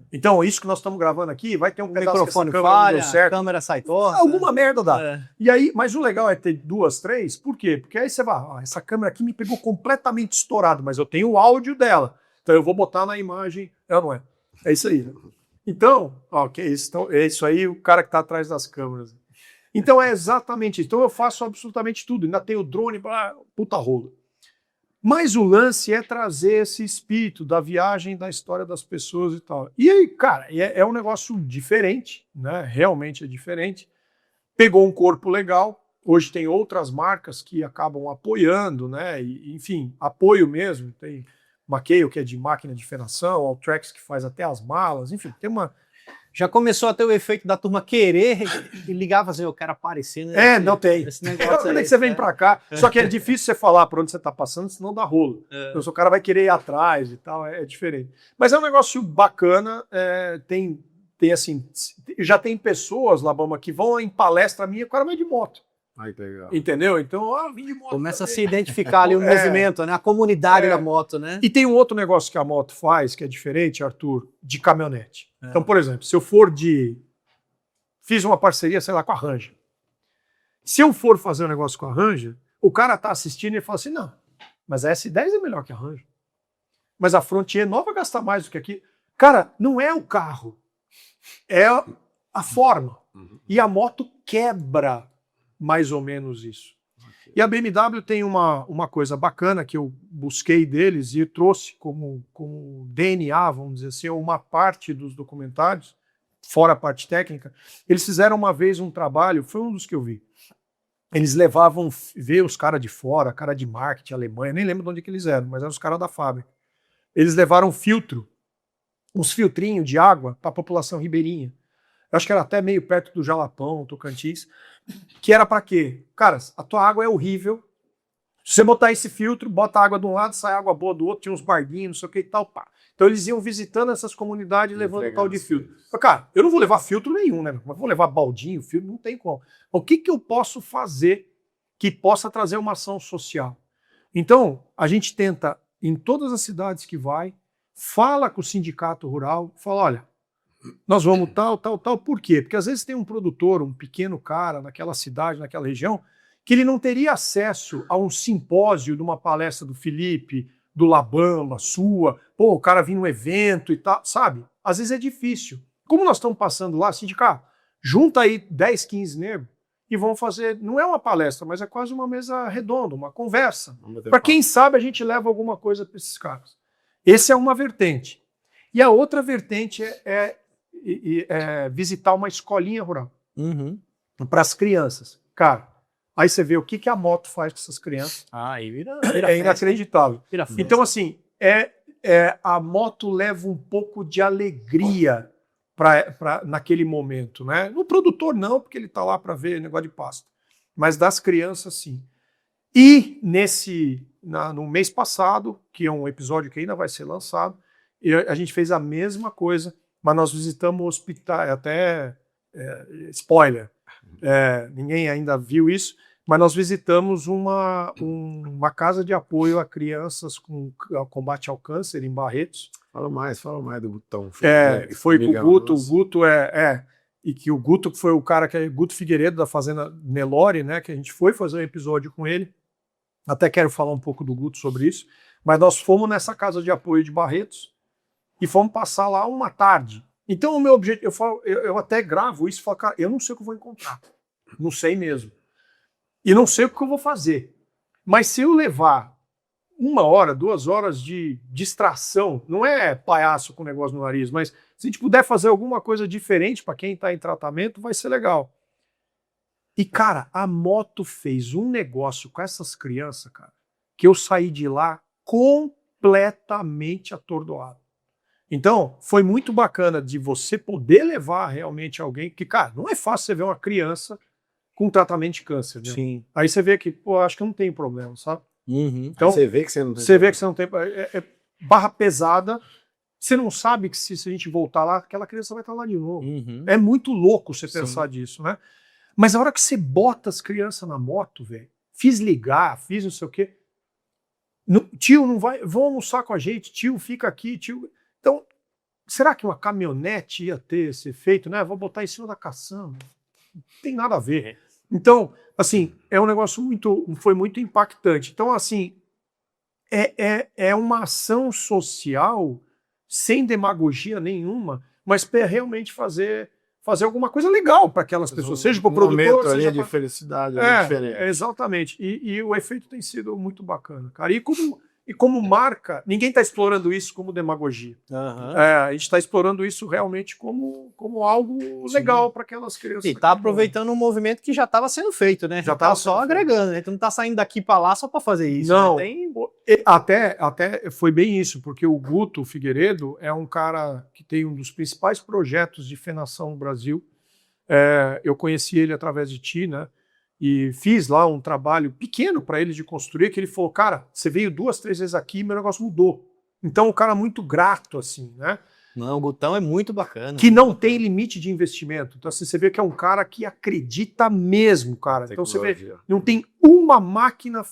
C: Então, isso que nós estamos gravando aqui, vai ter um pedaço
A: microfone
C: que essa câmera
A: falha,
C: não deu certo.
A: a câmera sai torta.
C: Alguma merda dá. E aí, mas o legal é ter 2, 3, por quê? Porque aí você vai, essa câmera aqui me pegou completamente estourado, mas eu tenho o áudio dela. Então eu vou botar na imagem, não é? É isso aí, né? Então, que isso? Então, é isso aí, o cara que está atrás das câmeras. Então é exatamente isso. Então eu faço absolutamente tudo. Ainda tem o drone, puta rolo. Mas o lance é trazer esse espírito da viagem, da história das pessoas e tal. E aí, cara, é um negócio diferente, né? Realmente é diferente. Pegou um corpo legal. Hoje tem outras marcas que acabam apoiando, né? E, enfim, apoio mesmo. Tem Maqueio, que é de máquina de fenação, Altrex, que faz até as malas. Enfim, tem uma...
A: Já começou a ter o efeito da turma querer e ligar, fazer, eu quero aparecer, né?
C: Não tem.
A: Esse negócio
C: aí, você vem pra cá. Só que é difícil você falar por onde você tá passando, senão dá rolo. Então, o cara vai querer ir atrás e tal, é diferente. Mas é um negócio bacana, tem assim, já tem pessoas, Labama, que vão em palestra minha, o cara vai de moto.
B: Ai, que legal.
C: Entendeu? Então, vim de moto.
A: Começa
C: também.
A: a se identificar ali o movimento, né? A comunidade da moto, né?
C: E tem um outro negócio que a moto faz, que é diferente, Arthur, de caminhonete. Então, por exemplo, se eu for fiz uma parceria, sei lá, com a Ranger. Se eu for fazer um negócio com a Ranger, o cara tá assistindo e fala assim, não, mas a S10 é melhor que a Ranger. Mas a Frontier nova gasta mais do que aqui. Cara, não é o carro, é a forma. E a moto quebra mais ou menos isso. E a BMW tem uma coisa bacana que eu busquei deles e trouxe como DNA, vamos dizer assim, uma parte dos documentários, fora a parte técnica. Eles fizeram uma vez um trabalho, foi um dos que eu vi. Eles levavam ver os caras de fora, cara de marketing, Alemanha, nem lembro de onde que eles eram, mas eram os caras da fábrica. Eles levaram filtro, uns filtrinhos de água para a população ribeirinha. Eu acho que era até meio perto do Jalapão, Tocantins, que era para quê? Cara, a tua água é horrível. Se você botar esse filtro, bota água de um lado, sai água boa do outro, tinha uns barguinhos, não sei o que e tal, pá. Então eles iam visitando essas comunidades, levando o tal de filtro. Cara, eu não vou levar filtro nenhum, né? Mas vou levar baldinho, filtro, não tem como. O que eu posso fazer que possa trazer uma ação social? Então, a gente tenta, em todas as cidades que vai, fala com o sindicato rural, fala, olha, nós vamos tal. Por quê? Porque às vezes tem um produtor, um pequeno cara naquela cidade, naquela região, que ele não teria acesso a um simpósio de uma palestra do Felipe, do Labamba, sua, o cara vir num evento e tal, sabe? Às vezes é difícil. Como nós estamos passando lá, sindicato, junta aí 10, 15 negros e vão fazer, não é uma palestra, mas é quase uma mesa redonda, uma conversa. Para quem sabe a gente leva alguma coisa para esses caras. Essa é uma vertente. E a outra vertente é visitar uma escolinha rural para as crianças. Cara, aí você vê o que a moto faz com essas crianças.
A: Aí vira
C: é inacreditável.
A: Vira
C: então, assim, a moto leva um pouco de alegria naquele momento, né? No produtor não, porque ele está lá para ver negócio de pasta. Mas das crianças, sim. E no mês passado, que é um episódio que ainda vai ser lançado, a gente fez a mesma coisa, mas nós visitamos o hospital, até spoiler, ninguém ainda viu isso, mas nós visitamos uma casa de apoio a crianças com combate ao câncer em Barretos.
B: Fala mais do Gutão.
C: Foi com o Guto, o Guto e que o Guto foi o cara que é Guto Figueiredo da Fazenda Nelore, né, que a gente foi fazer um episódio com ele. Até quero falar um pouco do Guto sobre isso, mas nós fomos nessa casa de apoio de Barretos e fomos passar lá uma tarde. Então o meu objetivo, eu até gravo isso e falo, cara, eu não sei o que eu vou encontrar, não sei mesmo. E não sei o que eu vou fazer. Mas se eu levar 1 hora, 2 horas de distração, não é palhaço com negócio no nariz, mas se a gente puder fazer alguma coisa diferente para quem está em tratamento, vai ser legal. E, cara, a moto fez um negócio com essas crianças, cara, que eu saí de lá completamente atordoado. Então, foi muito bacana de você poder levar realmente alguém, que, cara, não é fácil você ver uma criança com tratamento de câncer, né?
A: Sim.
C: Aí você vê que, pô, acho que não tem problema, sabe?
A: Uhum.
C: Então,
B: você vê que você não tem.
C: Você vê que você não tem. Barra pesada. Você não sabe que se a gente voltar lá, aquela criança vai estar lá de novo.
A: Uhum.
C: É muito louco você pensar disso, né? Mas a hora que você bota as crianças na moto, velho, fiz ligar, fiz não sei o quê. Tio, não vai. Vão almoçar com a gente, tio, fica aqui, tio. Então, será que uma caminhonete ia ter esse efeito, né? Vou botar em cima da caçamba. Não tem nada a ver. Então, assim, é um negócio foi muito impactante. Então, assim, é uma ação social sem demagogia nenhuma, mas para realmente fazer alguma coisa legal para aquelas pessoas, seja para o produtor,
B: seja
C: ali
B: de felicidade, diferente.
C: Exatamente. E o efeito tem sido muito bacana, cara. E como marca, ninguém está explorando isso como demagogia.
A: Uhum.
C: A gente está explorando isso realmente como algo legal para aquelas crianças.
A: E está aproveitando um movimento que já estava sendo feito, né? Já estava só agregando, né? Tu não está saindo daqui para lá só para fazer isso.
C: Não,
A: né?
C: até foi bem isso, porque o Guto Figueiredo é um cara que tem um dos principais projetos de fenação no Brasil. Eu conheci ele através de ti, né? E fiz lá um trabalho pequeno para ele de construir, que ele falou, cara, você veio 2, 3 vezes aqui e meu negócio mudou. Então o cara é muito grato, assim, né?
A: Não, o Gutão é muito bacana.
C: Que não tem limite de investimento. Então assim, você vê que é um cara que acredita mesmo, cara. Então você vê, não tem uma máquina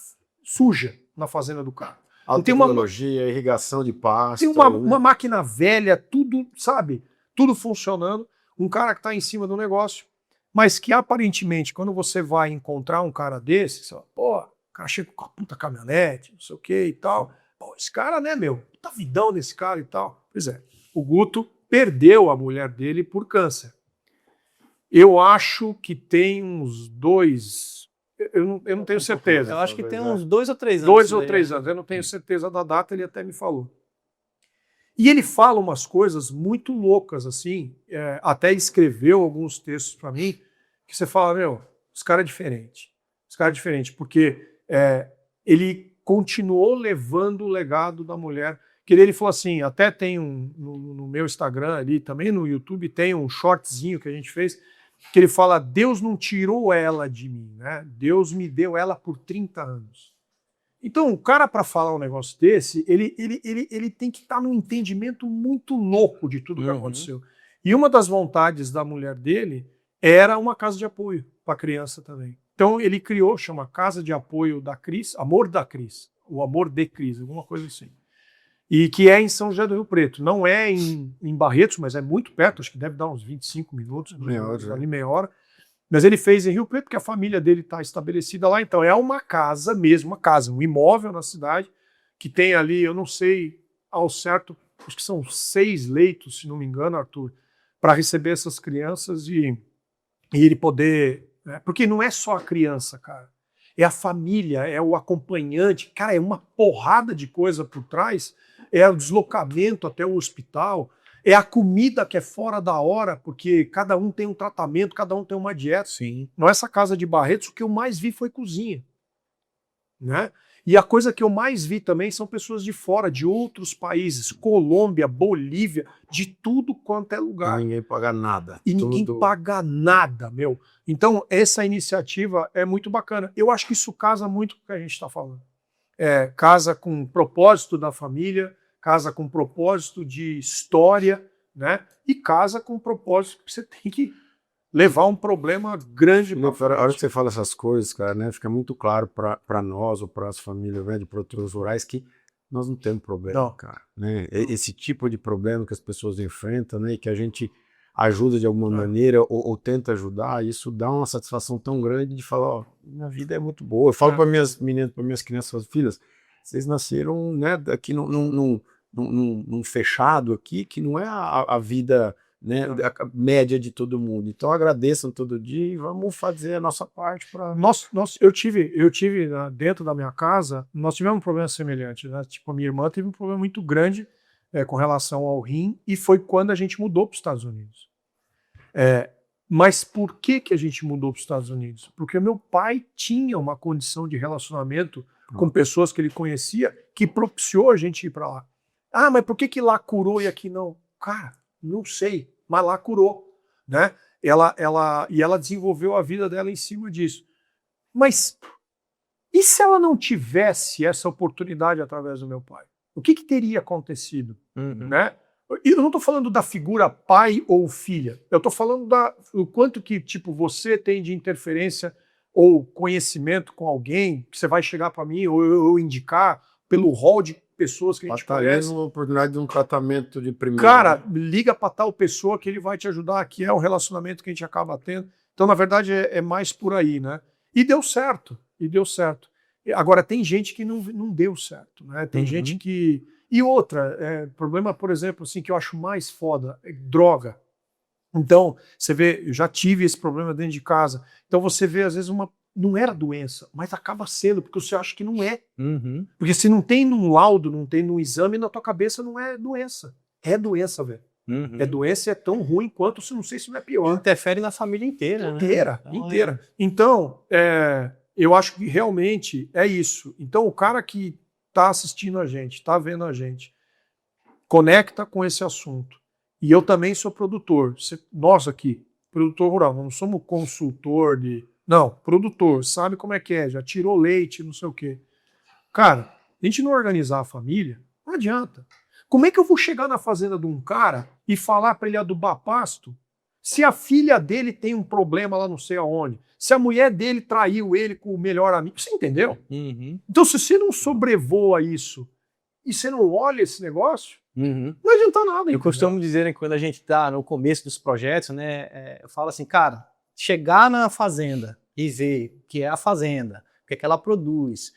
C: suja na fazenda do cara.
B: Alta tecnologia, irrigação de pasto.
C: Tem uma máquina velha, tudo, sabe? Tudo funcionando. Um cara que está em cima do negócio. Mas que aparentemente, quando você vai encontrar um cara desse, você fala, pô, o cara chega com a puta caminhonete, não sei o que e tal. Pô, esse cara, né, meu? Puta vidão desse cara e tal. Pois é, o Guto perdeu a mulher dele por câncer. Eu acho que tem uns 2. Eu não tenho certeza.
A: Eu acho que tem uns 2 ou 3 anos.
C: 2 ou 3 anos. Eu não tenho certeza da data, ele até me falou. E ele fala umas coisas muito loucas, assim, até escreveu alguns textos para mim, que você fala, meu, esse cara é diferente. Esse cara é diferente, porque ele continuou levando o legado da mulher. Que ele falou assim, até tem no meu Instagram ali, também no YouTube, tem um shortzinho que a gente fez, que ele fala, Deus não tirou ela de mim, né? Deus me deu ela por 30 anos. Então, o cara, para falar um negócio desse, ele tem que estar num entendimento muito louco de tudo que aconteceu. E uma das vontades da mulher dele era uma casa de apoio para a criança também. Então, ele criou, chama Casa de Apoio da Cris, Amor da Cris, o Amor de Cris, alguma coisa assim. E que é em São José do Rio Preto. Não é em Barretos, mas é muito perto, acho que deve dar uns 25 minutos, meia hora. Mas ele fez em Rio Preto, porque a família dele está estabelecida lá. Então é uma casa mesmo, um imóvel na cidade, que tem ali, eu não sei ao certo, acho que são 6 leitos, se não me engano, Arthur, para receber essas crianças e ele poder... Porque não é só a criança, cara. É a família, é o acompanhante. Cara, é uma porrada de coisa por trás. É o deslocamento até o hospital. É a comida que é fora da hora, porque cada um tem um tratamento, cada um tem uma dieta.
A: Sim.
C: Nessa casa de Barretos, o que eu mais vi foi cozinha. né? E a coisa que eu mais vi também são pessoas de fora, de outros países, Colômbia, Bolívia, de tudo quanto é lugar.
B: Ninguém paga nada.
C: E ninguém paga nada, meu. Então, essa iniciativa é muito bacana. Eu acho que isso casa muito com o que a gente está falando. Casa com o propósito da família, casa com o propósito de história, né? E casa com o propósito que você tem que levar um problema grande para frente.
B: A hora que você fala essas coisas, cara, né, fica muito claro para nós ou para as famílias, né, de produtores rurais que nós não temos problema, cara. Né? Esse tipo de problema que as pessoas enfrentam, né, e que a gente ajuda de alguma maneira ou tenta ajudar, isso dá uma satisfação tão grande de falar, ó, minha vida é muito boa. Eu falo para minhas meninas, para minhas crianças, filhas, vocês nasceram, né, aqui num fechado aqui, que não é a vida, né, a média de todo mundo. Então agradeçam todo dia e vamos fazer a nossa parte para...
C: Eu tive dentro da minha casa, nós tivemos um problema semelhante, né? Tipo, a minha irmã teve um problema muito grande com relação ao rim e foi quando a gente mudou para os Estados Unidos. Mas por que a gente mudou para os Estados Unidos? Porque meu pai tinha uma condição de relacionamento com pessoas que ele conhecia que propiciou a gente ir para lá. Ah, mas por que lá curou e aqui não? Cara, não sei, mas lá curou, né? Ela desenvolveu a vida dela em cima disso. Mas e se ela não tivesse essa oportunidade através do meu pai? O que teria acontecido? Né? Eu não estou falando da figura pai ou filha. Eu estou falando do quanto que tipo, você tem de interferência ou conhecimento com alguém que você vai chegar para mim ou eu indicar pelo rol de pessoas que a gente conhece.
B: Uma oportunidade de um tratamento de primeira.
C: Cara, liga para tal pessoa que ele vai te ajudar, que é o relacionamento que a gente acaba tendo. Então, na verdade, é mais por aí, né? E deu certo. Agora, tem gente que não deu certo, né? Tem gente que... E outra, problema, por exemplo, assim, que eu acho mais foda, é droga. Então, você vê, eu já tive esse problema dentro de casa. Então, você vê, às vezes, não era doença, mas acaba sendo, porque você acha que não é. Porque se não tem num laudo, não tem num exame, na tua cabeça não é doença. É doença, velho. É doença, é tão ruim quanto, não sei se não é pior.
A: Interfere na família inteira, né?
C: Inteira. Então, eu acho que realmente é isso. Então, o cara que está assistindo a gente, está vendo a gente, conecta com esse assunto. E eu também sou produtor. Nós aqui, produtor rural, não somos consultor de... Não, produtor, sabe como é que é, já tirou leite, não sei o quê. Cara, a gente não organizar a família, não adianta. Como é que eu vou chegar na fazenda de um cara e falar para ele adubar pasto se a filha dele tem um problema lá não sei aonde? Se a mulher dele traiu ele com o melhor amigo? Você entendeu? Então, se você não sobrevoa isso e você não olha esse negócio, não adianta nada.
A: Eu costumo dizer que quando a gente está no começo dos projetos, né, eu falo assim, cara, chegar na fazenda e ver o que é a fazenda, o que é que ela produz,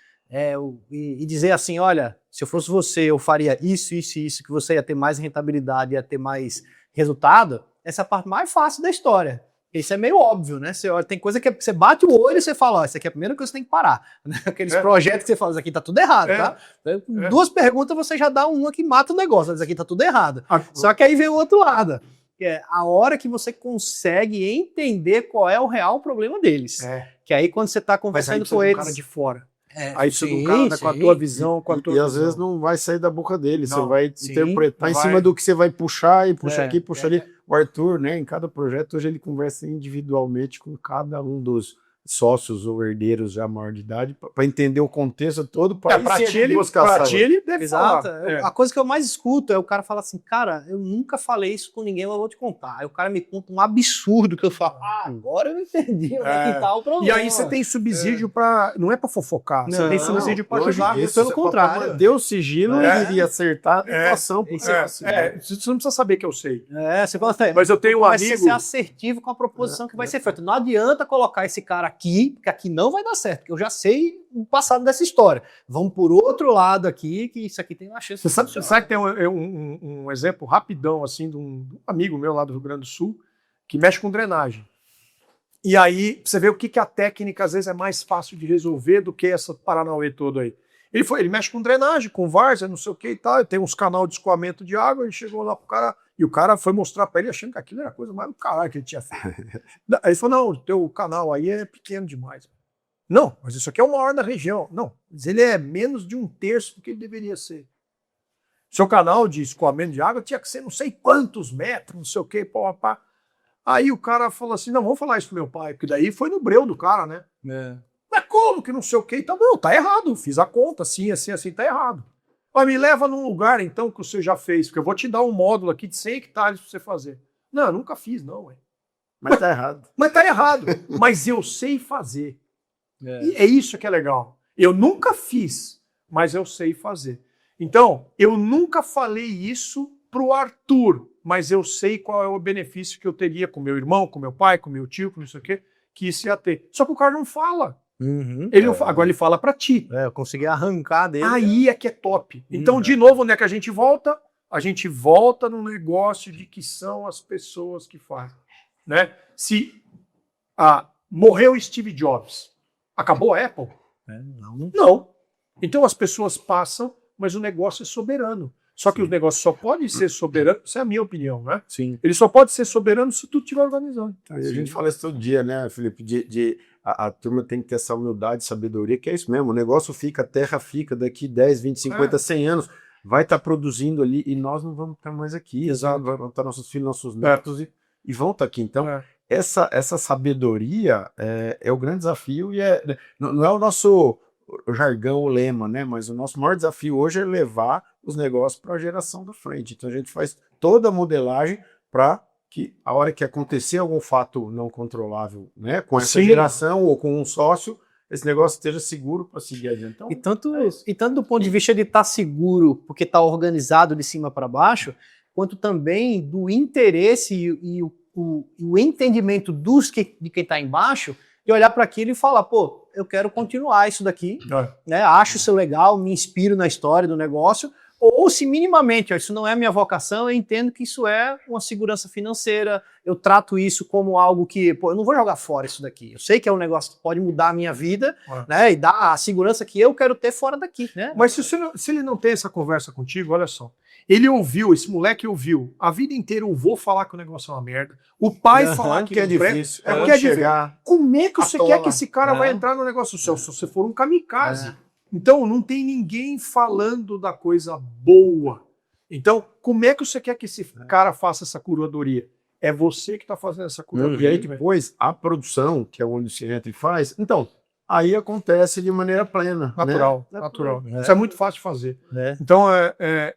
A: e dizer assim, olha, se eu fosse você, eu faria isso, isso e isso, que você ia ter mais rentabilidade, ia ter mais resultado, essa é a parte mais fácil da história. Isso é meio óbvio, né? Tem coisa que você bate o olho e você fala, ó, isso aqui é a primeira coisa que você tem que parar. Aqueles projetos que você fala, isso aqui tá tudo errado, tá? Duas perguntas você já dá uma que mata o negócio, isso aqui tá tudo errado. Só que aí vem o outro lado, que é a hora que você consegue entender qual é o real problema deles. Que aí quando você tá conversando com eles...
C: um cara de fora. Aí você não cara com a tua visão, com a tua
B: E às vezes não vai sair da boca dele, você vai interpretar em cima do que você vai puxar e puxa aqui, puxa ali. O Arthur, né, em cada projeto, hoje ele conversa individualmente com cada um dos sócios ou herdeiros já maior de idade para entender o contexto todo.
C: Para ti ele deve
A: Exato.
C: falar.
A: A coisa que eu mais escuto é o cara falar assim, cara, eu nunca falei isso com ninguém, mas eu vou te contar. Aí o cara me conta um absurdo que eu falo, agora eu entendi onde é que tá o problema.
C: E aí você tem subsídio para... Não é para fofocar, você tem subsídio para ajudar.
A: Pelo contrário.
B: Manter o sigilo e acertar a situação.
C: Você não precisa saber que eu sei.
A: Você fala assim,
C: mas eu tenho um amigo...
A: Vai ser assertivo com a proposição que vai ser feita. Não adianta colocar esse cara aqui, porque aqui não vai dar certo, porque eu já sei o passado dessa história. Vamos por outro lado aqui, que isso aqui tem uma chance.
C: Você sabe que tem um exemplo rapidão, assim, de um amigo meu lá do Rio Grande do Sul, que mexe com drenagem. E aí, você vê o que a técnica, às vezes, é mais fácil de resolver do que essa paranauê todo aí. Ele mexe com drenagem, com várzea, não sei o que e tal, tem uns canal de escoamento de água, ele chegou lá pro cara, e o cara foi mostrar pra ele achando que aquilo era a coisa mais do caralho que ele tinha feito. Aí ele falou, não, o teu canal aí é pequeno demais. Não, mas isso aqui é o maior da região. Não, mas ele é menos de 1/3 do que ele deveria ser. Seu canal de escoamento de água tinha que ser não sei quantos metros, não sei o quê, pá. Aí o cara falou assim, não, vamos falar isso pro meu pai, porque daí foi no breu do cara, né? Mas como que não sei o quê? Então, não, tá errado, fiz a conta, assim, tá errado. Mas me leva num lugar, então, que você já fez, porque eu vou te dar um módulo aqui de 100 hectares pra você fazer. Não, eu nunca fiz, não, ué.
B: Mas tá errado.
C: Mas tá errado. Mas eu sei fazer. E é isso que é legal. Eu nunca fiz, mas eu sei fazer. Então, eu nunca falei isso pro Arthur, mas eu sei qual é o benefício que eu teria com meu irmão, com meu pai, com meu tio, com não sei o quê, que isso ia ter. Só que o cara não fala. Ele não fala. Agora ele fala pra ti.
A: Eu consegui arrancar dele.
C: Aí é que é top. Então, de novo, onde é que a gente volta? A gente volta no negócio de que são as pessoas que fazem. Né? Se morreu Steve Jobs, acabou a Apple? Não. Então as pessoas passam, mas o negócio é soberano. Só que o negócio só pode ser soberano, isso é a minha opinião, né?
A: Sim.
C: Ele só pode ser soberano se tudo estiver organizado.
B: E a gente fala isso todo dia, né, Felipe? A turma tem que ter essa humildade, sabedoria, que é isso mesmo. O negócio fica, a terra fica, daqui 10, 20, 50, 100 anos, vai estar produzindo ali e nós não vamos estar mais aqui.
C: Exato.
B: Vão estar nossos filhos, nossos netos e vão estar aqui. Então, essa sabedoria é o grande desafio e não é o nosso jargão, o lema, né? Mas o nosso maior desafio hoje é levar os negócios para a geração da frente. Então a gente faz toda a modelagem para que a hora que acontecer algum fato não controlável, né, com essa geração ou com um sócio, esse negócio esteja seguro para seguir adiante. Então,
A: e tanto do ponto de vista de estar seguro, porque está organizado de cima para baixo, quanto também do interesse e o entendimento de quem está embaixo, de olhar para aquilo e falar, pô, eu quero continuar isso daqui, né? Acho isso legal, me inspiro na história do negócio, ou se minimamente, isso não é a minha vocação, eu entendo que isso é uma segurança financeira, eu trato isso como algo que, pô, eu não vou jogar fora isso daqui, eu sei que é um negócio que pode mudar a minha vida, né, e dar a segurança que eu quero ter fora daqui, né?
C: Mas se ele não tem essa conversa contigo, olha só, ele ouviu, esse moleque ouviu, a vida inteira o vô falar que o negócio é uma merda, o pai falar que
B: é difícil,
C: porque é difícil. Como é que você quer que esse cara vai entrar no negócio seu, se você for um kamikaze? Então, não tem ninguém falando da coisa boa. Então, como é que você quer que esse cara faça essa curadoria? É você que está fazendo essa curadoria.
B: E aí depois, a produção, que é onde se entra e faz, então, aí acontece de maneira plena.
C: Natural,
B: né?
C: natural. Isso é muito fácil de fazer. Então,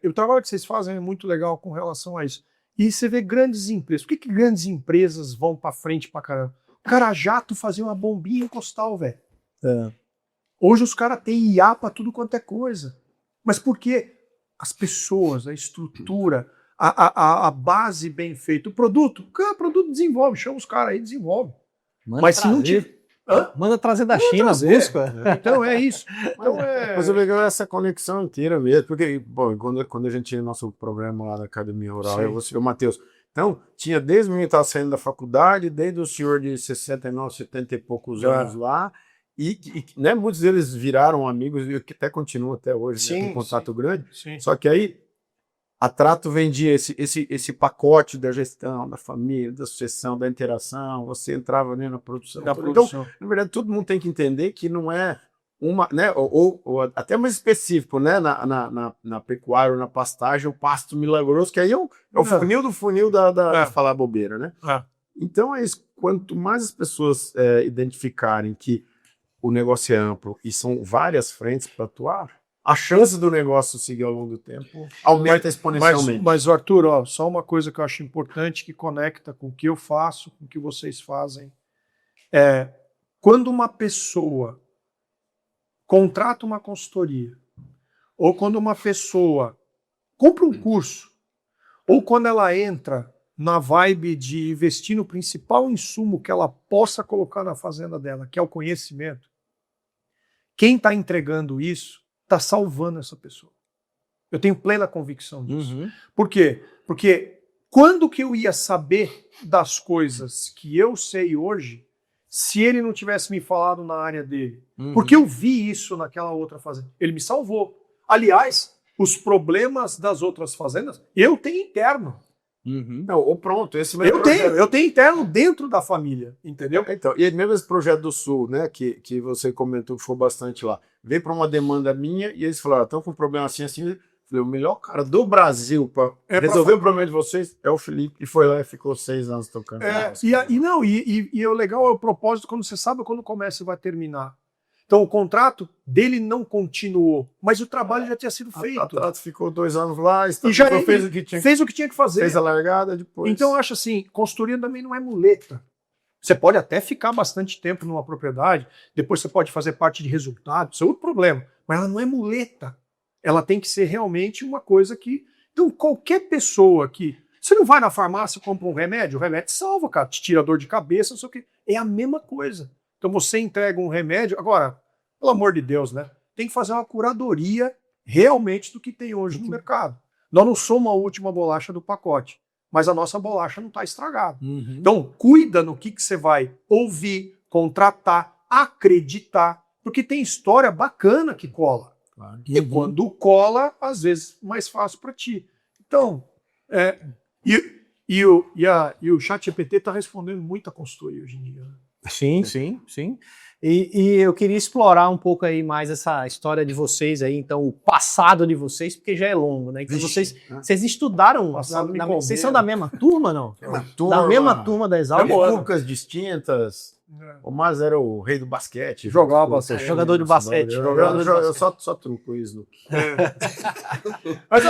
C: o trabalho que vocês fazem é muito legal com relação a isso. E você vê grandes empresas. Por que grandes empresas vão para frente pra caramba? O cara jato fazia uma bombinha encostal, velho. Hoje os caras têm IA para tudo quanto é coisa. Mas por quê? As pessoas, a estrutura, a base bem feita, o produto desenvolve, chama os caras aí, desenvolve.
A: Mas se não tiver... Manda trazer da China, busca.
C: Então é isso. Então,
B: Mas o legal é essa conexão inteira mesmo, porque bom, quando a gente tinha nosso programa lá da Academia Rural, eu e o Matheus, então tinha desde o menino que estava saindo da faculdade, desde o senhor de 69, 70 e poucos anos lá, e né, muitos deles viraram amigos, e que até continuam até hoje, né, com contato grande, só que aí a Trato vendia esse pacote da gestão, da família, da sucessão, da interação, você entrava ali na produção. Então, na verdade, todo mundo tem que entender que não é uma, né, ou até mais específico, né, na pecuária ou na pastagem, o pasto milagroso, que aí é o funil do funil da falar bobeira, né? Então é isso, quanto mais as pessoas identificarem que o negócio é amplo e são várias frentes para atuar, a chance do negócio seguir ao longo do tempo aumenta exponencialmente.
C: Mas Arthur, ó, só uma coisa que eu acho importante que conecta com o que eu faço, com o que vocês fazem. Quando uma pessoa contrata uma consultoria, ou quando uma pessoa compra um curso, ou quando ela entra na vibe de investir no principal insumo que ela possa colocar na fazenda dela, que é o conhecimento, quem está entregando isso está salvando essa pessoa. Eu tenho plena convicção disso. Por quê? Porque quando que eu ia saber das coisas que eu sei hoje se ele não tivesse me falado na área dele? Porque eu vi isso naquela outra fazenda. Ele me salvou. Aliás, os problemas das outras fazendas, eu tenho interno.
B: Não, ou pronto, esse
C: Eu tenho interno dentro da família, entendeu?
B: Então, e mesmo esse projeto do Sul, né, que você comentou que foi bastante lá, veio para uma demanda minha e eles falaram, estão com um problema assim, assim. Eu falei, o melhor cara do Brasil para resolver o problema de vocês é o Felipe, e foi lá e ficou 6 anos tocando.
C: E o legal é o propósito, quando você sabe quando começa e vai terminar. Então o contrato dele não continuou, mas o trabalho já tinha sido feito.
B: A Tato ficou 2 anos lá,
C: e já
B: fez o que tinha
C: que fazer.
B: Fez a largada depois.
C: Então eu acho assim, consultoria também não é muleta. Você pode até ficar bastante tempo numa propriedade, depois você pode fazer parte de resultado, isso é outro problema, mas ela não é muleta. Ela tem que ser realmente uma coisa que... Então qualquer pessoa que... Você não vai na farmácia e compra um remédio, o remédio salva, cara, te tira dor de cabeça, não sei o quê. É a mesma coisa. Então você entrega um remédio... Agora, pelo amor de Deus, né? Tem que fazer uma curadoria realmente do que tem hoje no mercado. Nós não somos a última bolacha do pacote, mas a nossa bolacha não está estragada. Então, cuida no que você vai ouvir, contratar, acreditar, porque tem história bacana que cola. Claro. E quando cola, às vezes, mais fácil para ti. Então, o ChatGPT está respondendo muita consultoria hoje em dia.
A: Sim. E eu queria explorar um pouco aí mais essa história de vocês aí, então, o passado de vocês, porque já é longo, né? Então, vocês estudaram, vocês são da mesma turma, não? Da mesma turma da Exalc?
B: Épocas distintas. O Mas era o rei do basquete.
C: Jogava basquete.
A: Jogador de basquete.
B: Eu só truco isso.
C: Mas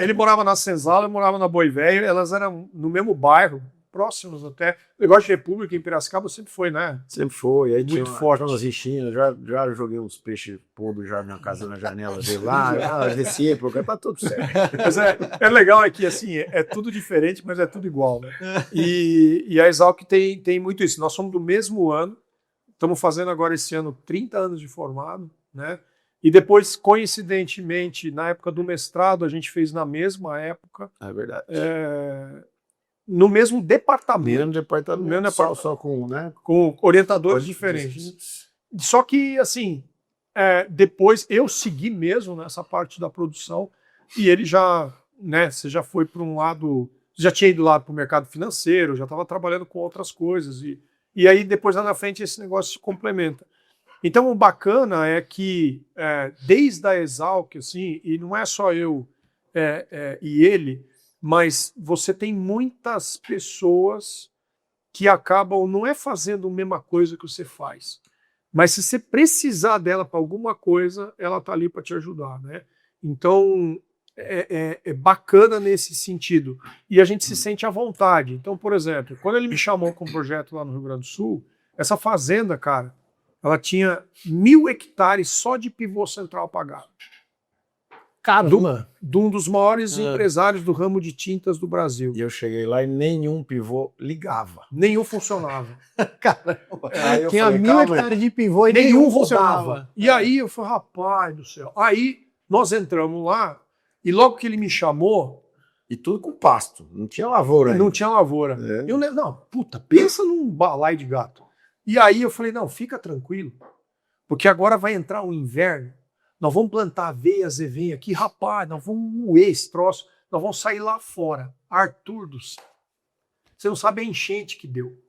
C: ele morava na Senzala, eu morava na Boi Velho, elas eram no mesmo bairro, próximos até. O negócio de República em Piracicaba sempre foi, né?
B: Sempre foi. Aí
C: muito forte.
B: Umas rixinhas, já joguei uns peixes podres já na casa, na janela dele lá, recíproca, tá tudo certo.
C: Mas é legal aqui, assim, é tudo diferente, mas é tudo igual, né? E a Exalc tem muito isso. Nós somos do mesmo ano, estamos fazendo agora esse ano 30 anos de formado, né? E depois, coincidentemente, na época do mestrado, a gente fez na mesma época.
B: É verdade.
C: No mesmo departamento.
B: Mesmo departamento. Só com, né?
C: Com orientadores diferentes. Só que, assim, depois eu segui mesmo nessa parte da produção e ele já, né, você já foi para um lado, já tinha ido lá para o mercado financeiro, já estava trabalhando com outras coisas. E aí, depois lá na frente, esse negócio se complementa. Então, o bacana é que, desde a Exalc, assim, e não é só eu e ele, mas você tem muitas pessoas que acabam não fazendo a mesma coisa que você faz. Mas se você precisar dela para alguma coisa, ela está ali para te ajudar, né? Então, é bacana nesse sentido. E a gente se sente à vontade. Então, por exemplo, quando ele me chamou com um projeto lá no Rio Grande do Sul, essa fazenda, cara, ela tinha 1.000 hectares só de pivô central pagado.
A: Caramba!
C: De um dos maiores empresários do ramo de tintas do Brasil.
B: E eu cheguei lá e nenhum pivô ligava.
C: Nenhum funcionava.
A: Caramba! Tinha 1.000 hectares de pivô e nenhum funcionava.
C: E aí eu falei, rapaz do céu. Aí nós entramos lá e logo que ele me chamou...
B: E tudo com pasto. Não tinha lavoura ainda.
C: Não tinha lavoura. Eu lembro, não, puta, pensa num balaio de gato. E aí eu falei, não, fica tranquilo, porque agora vai entrar o inverno. Nós vamos plantar aveia, azevém aqui, rapaz, nós vamos moer esse troço, nós vamos sair lá fora. Arthur do céu. Você não sabe a enchente que deu.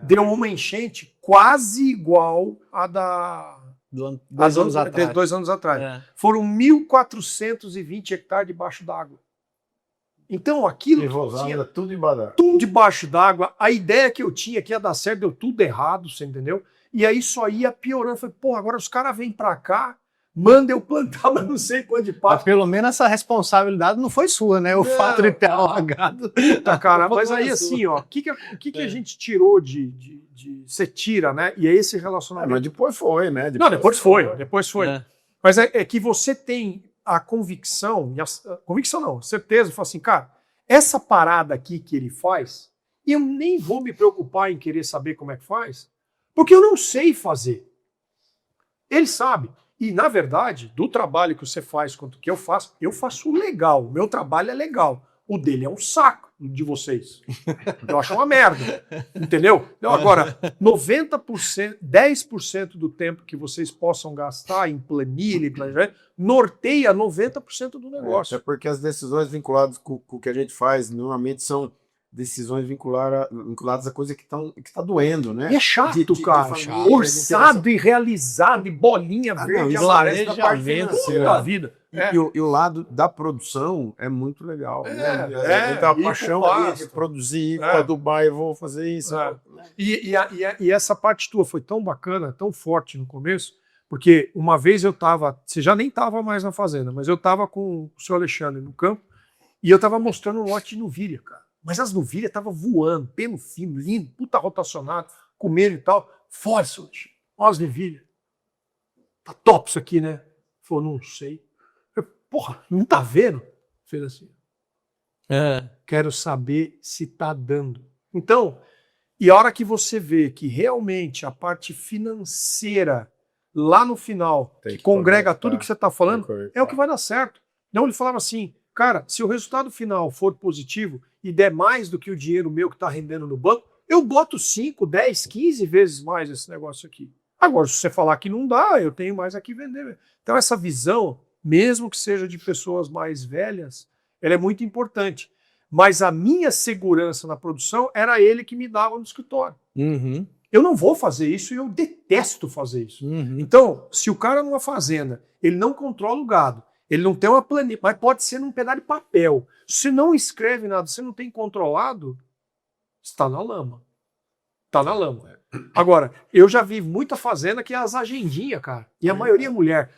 C: Deu uma enchente quase igual a da...
A: 2 anos atrás.
C: 2 anos atrás. Foram 1.420 hectares debaixo d'água. Então aquilo...
B: Tinha tudo embaixo d'água.
C: Tudo debaixo d'água. A ideia que eu tinha que ia dar certo, deu tudo errado, você entendeu? E aí só ia piorando. Eu falei, pô, agora os caras vêm pra cá, manda eu plantar, mas não sei quanto de pasto.
A: Mas pelo menos essa responsabilidade não foi sua, né? O fato de ter alagado.
C: Cara, mas aí assim, ó, o que a gente tirou você tira, né? E é esse relacionamento.
B: Mas depois foi, né?
C: Depois foi. Mas é que você tem a convicção, convicção não, certeza, fala assim, cara, essa parada aqui que ele faz, eu nem vou me preocupar em querer saber como é que faz, porque eu não sei fazer. Ele sabe. E, na verdade, do trabalho que você faz quanto que eu faço legal. O meu trabalho é legal. O dele é um saco de vocês. Eu acho uma merda. Entendeu? Então, agora, 90%, 10% do tempo que vocês possam gastar em planilha e planejamento, norteia 90% do negócio.
B: É porque as decisões vinculadas com o que a gente faz normalmente são decisões vinculadas a coisa que está doendo, né?
C: E é chato, cara.
B: família,
C: Orçado e realizado, e bolinha verde,
B: não,
C: amarela da parte
A: planejamento,
C: financeira da vida.
B: E o lado da produção é muito legal. Né?
C: É,
B: Tem uma
C: ir
B: paixão
C: pro
B: ali
C: pasto.
B: de produzir, para Dubai eu vou fazer isso.
C: É. E essa parte tua foi tão bacana, tão forte no começo, porque uma vez eu tava, você já nem tava mais na fazenda, mas eu tava com o senhor Alexandre no campo, e eu tava mostrando um lote de novilha, cara. Mas as novilhas estavam voando, pelo fino, lindo, puta rotacionado, comendo e tal. Fora, senhor Alexandre. Olha as novilhas. Tá top isso aqui, né? Falou, não sei. Eu, porra, não tá vendo? Fez assim. Quero saber se tá dando. Então, e a hora que você vê que realmente a parte financeira, lá no final,
B: Tem
C: que
B: que
C: congrega
B: conectar.
C: tudo que você tá falando,
B: Tem que
C: é o que vai dar certo. Não, ele falava assim, cara, se o resultado final for positivo e der mais do que o dinheiro meu que está rendendo no banco, eu boto 5, 10, 15 vezes mais esse negócio aqui. Agora, se você falar que não dá, eu tenho mais aqui vender. Então, essa visão, mesmo que seja de pessoas mais velhas, ela é muito importante. Mas a minha segurança na produção era ele que me dava no escritório.
A: Uhum,
C: Eu não vou fazer isso e eu detesto fazer isso.
A: uhum.
C: Então, se o cara numa fazenda, ele não controla o gado, ele não tem uma planilha, mas pode ser num pedaço de papel. Se não escreve nada, se não tem controlado, está na lama. Está na lama. Agora, eu já vi muita fazenda que é as agendinhas, cara. E a maioria é mulher.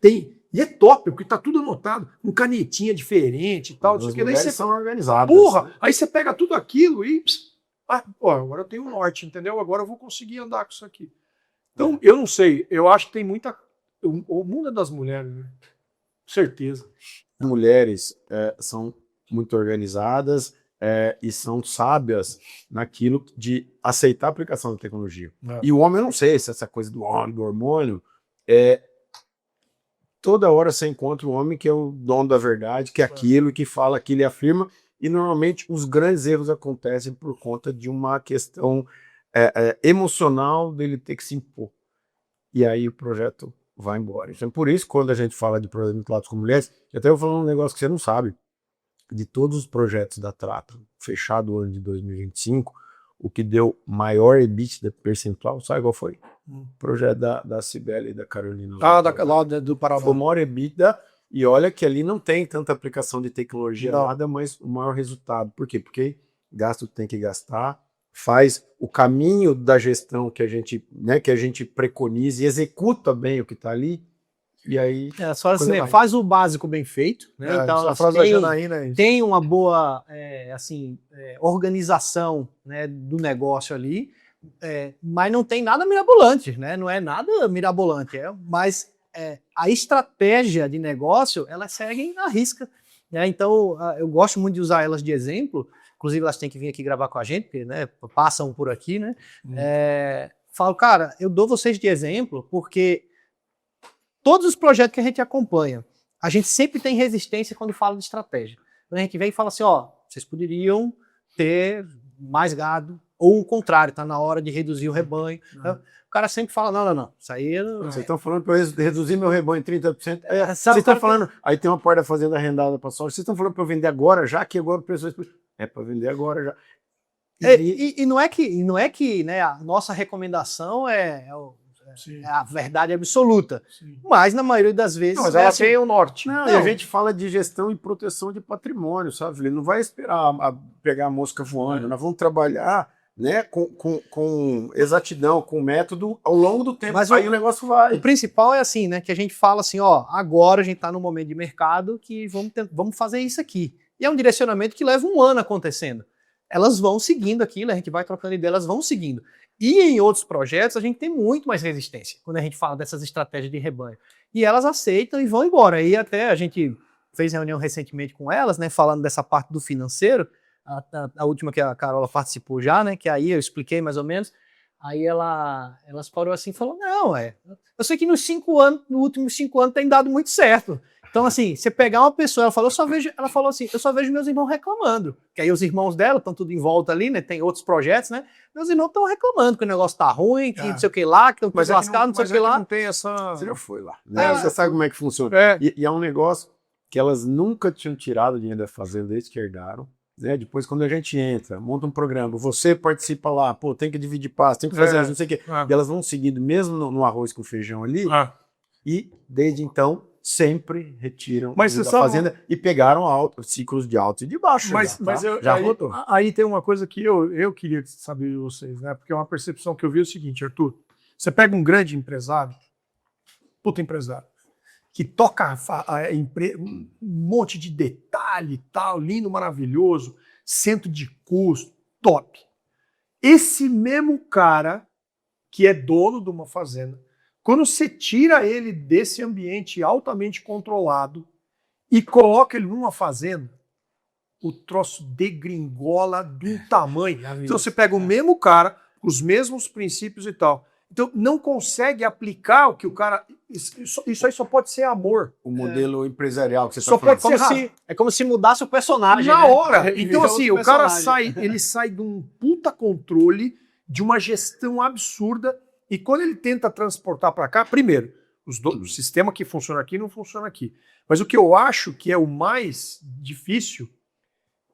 C: Tem. E é top, porque tá tudo anotado, com canetinha diferente e tal.
B: As
C: Não sei o que. Daí
B: mulheres
C: você
B: são organizadas.
C: porra, aí você pega tudo aquilo e. Pô, agora eu tenho o norte, entendeu? Agora eu vou conseguir andar com isso aqui. Então, eu não sei, eu acho que tem muita. O mundo é das mulheres, né? Certeza.
B: Mulheres são muito organizadas e são sábias naquilo de aceitar a aplicação da tecnologia. E o homem, eu não sei se essa coisa do hormônio, toda hora você encontra um homem que é o dono da verdade, que é aquilo, que fala aquilo e afirma, e normalmente os grandes erros acontecem por conta de uma questão emocional dele ter que se impor. E aí o projeto vai embora. Então, por isso, quando a gente fala de projetos vinculados com mulheres, eu até vou falar um negócio que você não sabe. De todos os projetos da Trata, fechado o ano de 2025, o que deu maior EBITDA percentual, sabe qual foi? O projeto da Cibele e da Carolina.
C: Lá do Paraná.
B: Foi o maior EBITDA, e olha que ali não tem tanta aplicação de tecnologia,
C: Não.
B: nada, mas o maior resultado. Por quê? Porque gasta o que tem que gastar, faz o caminho da gestão que a gente preconiza e executa bem o que está ali, e aí...
A: Só assim,
B: vai.
A: faz o básico bem feito, né? Então,
C: a frase da Janaína é isso.
A: tem uma boa organização, né, do negócio ali, mas não tem nada mirabolante, né? Não é nada mirabolante, mas a estratégia de negócio, elas seguem à risca, né? Então, eu gosto muito de usar elas de exemplo, inclusive elas têm que vir aqui gravar com a gente, porque, né, passam por aqui, né? Falo, cara, eu dou vocês de exemplo porque todos os projetos que a gente acompanha, a gente sempre tem resistência quando fala de estratégia. Quando a gente vem e fala assim, vocês poderiam ter mais gado, ou o contrário, está na hora de reduzir o rebanho. Então, o cara sempre fala, não, isso aí...
B: Vocês estão falando para eu reduzir meu rebanho em 30%?
A: Vocês
B: estão falando... Aí tem uma parte da fazenda arrendada para soja. Vocês estão falando para eu vender agora, já que agora o preço... É para vender agora, já.
A: E não é que né, a nossa recomendação é a verdade absoluta.
C: Sim.
A: Mas na maioria das vezes...
C: Não, mas ela tem o norte.
B: Não, e a gente fala de gestão e proteção de patrimônio, sabe? Ele não vai esperar pegar a mosca voando. Nós vamos trabalhar, né, com exatidão, com método ao longo do tempo.
A: Mas
B: aí o negócio vai.
A: O principal é assim, né? Que a gente fala assim, agora a gente está num momento de mercado que vamos fazer isso aqui. E é um direcionamento que leva um ano acontecendo. Elas vão seguindo aquilo, a gente vai trocando ideia, elas vão seguindo. E em outros projetos a gente tem muito mais resistência quando a gente fala dessas estratégias de rebanho. E elas aceitam e vão embora. E até a gente fez reunião recentemente com elas, né? Falando dessa parte do financeiro, a última que a Carola participou já, né? Que aí eu expliquei mais ou menos. Aí elas parou assim e falou, não, eu sei que nos últimos 5 anos tem dado muito certo. Então, assim, você pegar uma pessoa, ela falou assim, eu só vejo meus irmãos reclamando. Que aí os irmãos dela estão tudo em volta ali, né? Tem outros projetos, né? Meus irmãos estão reclamando que o negócio tá ruim, que não sei o que lá, que estão tudo lascado, não sei o que lá.
C: Não tem essa...
B: Você já foi lá, né? Você sabe como é que funciona. E é um negócio que elas nunca tinham tirado dinheiro da fazenda desde que herdaram. Né? Depois, quando a gente entra, monta um programa, você participa lá, pô, tem que dividir passo, tem que fazer isso, não sei o quê. E elas vão seguindo, mesmo no arroz com feijão ali, e desde então sempre retiram da fazenda e pegaram ciclos de alto e de baixo. Já rodou.
C: Aí tem uma coisa que eu queria saber de vocês, né? Porque é uma percepção que eu vi o seguinte, Arthur. Você pega um grande empresário, puta empresário, que toca um monte de detalhe e tal, lindo, maravilhoso, centro de custo, top. Esse mesmo cara que é dono de uma fazenda, quando você tira ele desse ambiente altamente controlado e coloca ele numa fazenda, o troço degringola de um tamanho. Então você pega o mesmo cara, os mesmos princípios e tal. Então não consegue aplicar o que o cara... Isso aí só pode ser amor.
B: O modelo empresarial que você
C: só pode ser
A: é como se mudasse o personagem.
C: Na hora. Então assim, o cara sai de um puta controle, de uma gestão absurda. E quando ele tenta transportar para cá, primeiro, o sistema que funciona aqui não funciona aqui. Mas o que eu acho que é o mais difícil,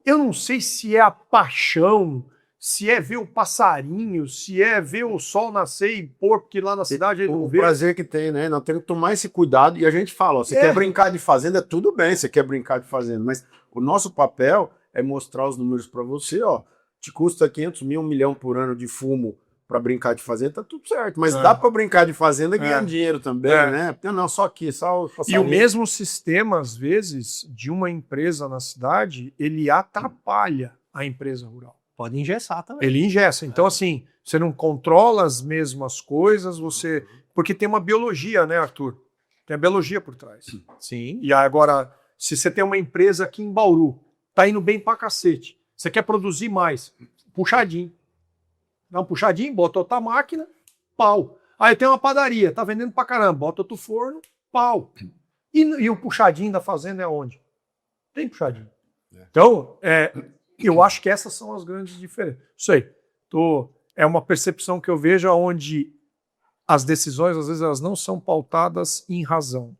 C: eu não sei se é a paixão, se é ver o passarinho, se é ver o sol nascer e pôr, porque lá na cidade ele não vê.
B: O prazer que tem, né? Nós temos que tomar esse cuidado. E a gente fala, ó, você quer brincar de fazenda, tudo bem, você quer brincar de fazenda. Mas o nosso papel é mostrar os números para você, ó. Te custa 500 mil, 1 milhão por ano de fumo para brincar de fazenda, tá tudo certo. Mas dá para brincar de fazenda e ganhar dinheiro também, né? Não, só aqui, só
C: e o mesmo sistema, às vezes, de uma empresa na cidade, ele atrapalha a empresa rural.
A: Pode engessar também.
C: Ele engessa. Então, assim, você não controla as mesmas coisas, você... Porque tem uma biologia, né, Arthur? Tem a biologia por trás.
A: Sim.
C: E agora, se você tem uma empresa aqui em Bauru, tá indo bem pra cacete, você quer produzir mais, puxadinho. Dá um puxadinho, bota outra máquina, pau. Aí tem uma padaria, tá vendendo pra caramba, bota outro forno, pau. E o puxadinho da fazenda é onde? Tem puxadinho. Então, eu acho que essas são as grandes diferenças. Isso aí. É uma percepção que eu vejo onde as decisões, às vezes, elas não são pautadas em razão.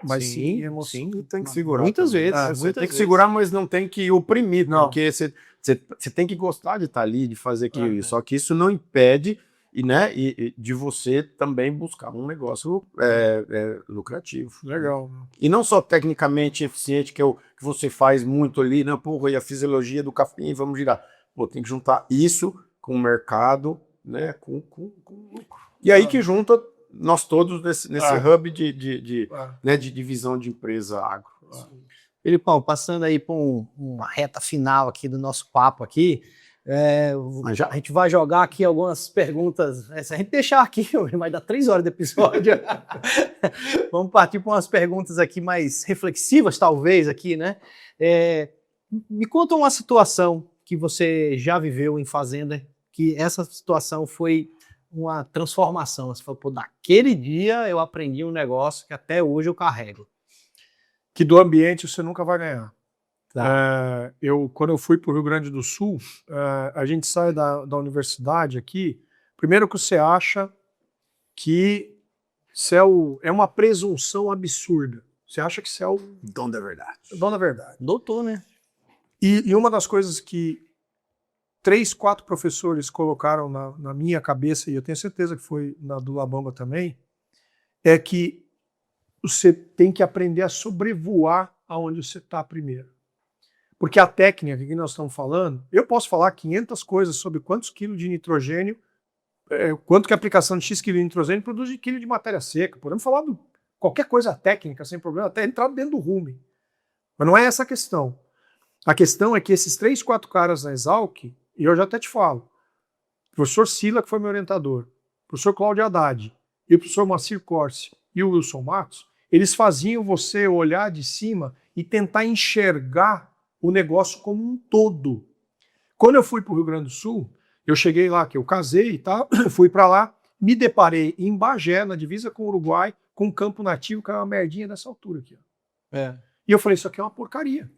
C: Mas sim em emoção.
B: Sim, tem que segurar.
A: Muitas vezes.
B: Você tem que segurar, mas não tem que oprimir, não. Porque você tem que gostar de estar ali, de fazer aquilo. Só que isso não impede de você também buscar um negócio lucrativo.
C: Legal.
B: E não só tecnicamente eficiente, que você faz muito ali, né? Porra, e a fisiologia do capim, vamos girar. Pô, tem que juntar isso com o mercado, né? Com lucro. E aí que junta nós todos nesse hub de divisão de empresa agro.
A: Felipão, passando aí para uma reta final aqui do nosso papo aqui, a gente vai jogar aqui algumas perguntas, se a gente deixar aqui, vai dar 3 horas de episódio. Vamos partir para umas perguntas aqui mais reflexivas, talvez, aqui, né? Me conta uma situação que você já viveu em fazenda, que essa situação foi uma transformação. Você falou, pô, daquele dia eu aprendi um negócio que até hoje eu carrego.
C: Que do ambiente você nunca vai ganhar.
A: Tá.
C: Quando eu fui para o Rio Grande do Sul, a gente sai da universidade aqui, primeiro que você acha que céu é uma presunção absurda. Você acha que céu...
B: Dono da verdade.
C: Dono da verdade.
A: Doutor, né?
C: E uma das coisas que 3, 4 professores colocaram na minha cabeça, e eu tenho certeza que foi na do Labamba também, é que você tem que aprender a sobrevoar aonde você está primeiro. Porque a técnica que nós estamos falando, eu posso falar 500 coisas sobre quantos quilos de nitrogênio, quanto que a aplicação de X quilos de nitrogênio produz de quilo de matéria seca. Podemos falar de qualquer coisa técnica, sem problema, até entrar dentro do rumen. Mas não é essa a questão. A questão é que esses 3, 4 caras na Exalc, e eu já até te falo, o professor Sila, que foi meu orientador, o professor Cláudio Haddad e o professor Macir Corsi e o Wilson Matos, eles faziam você olhar de cima e tentar enxergar o negócio como um todo. Quando eu fui para o Rio Grande do Sul, eu cheguei lá, que eu casei e tal, fui para lá, me deparei em Bagé, na divisa com o Uruguai, com um campo nativo, que era uma merdinha dessa altura aqui. Ó. E eu falei, isso aqui é uma porcaria.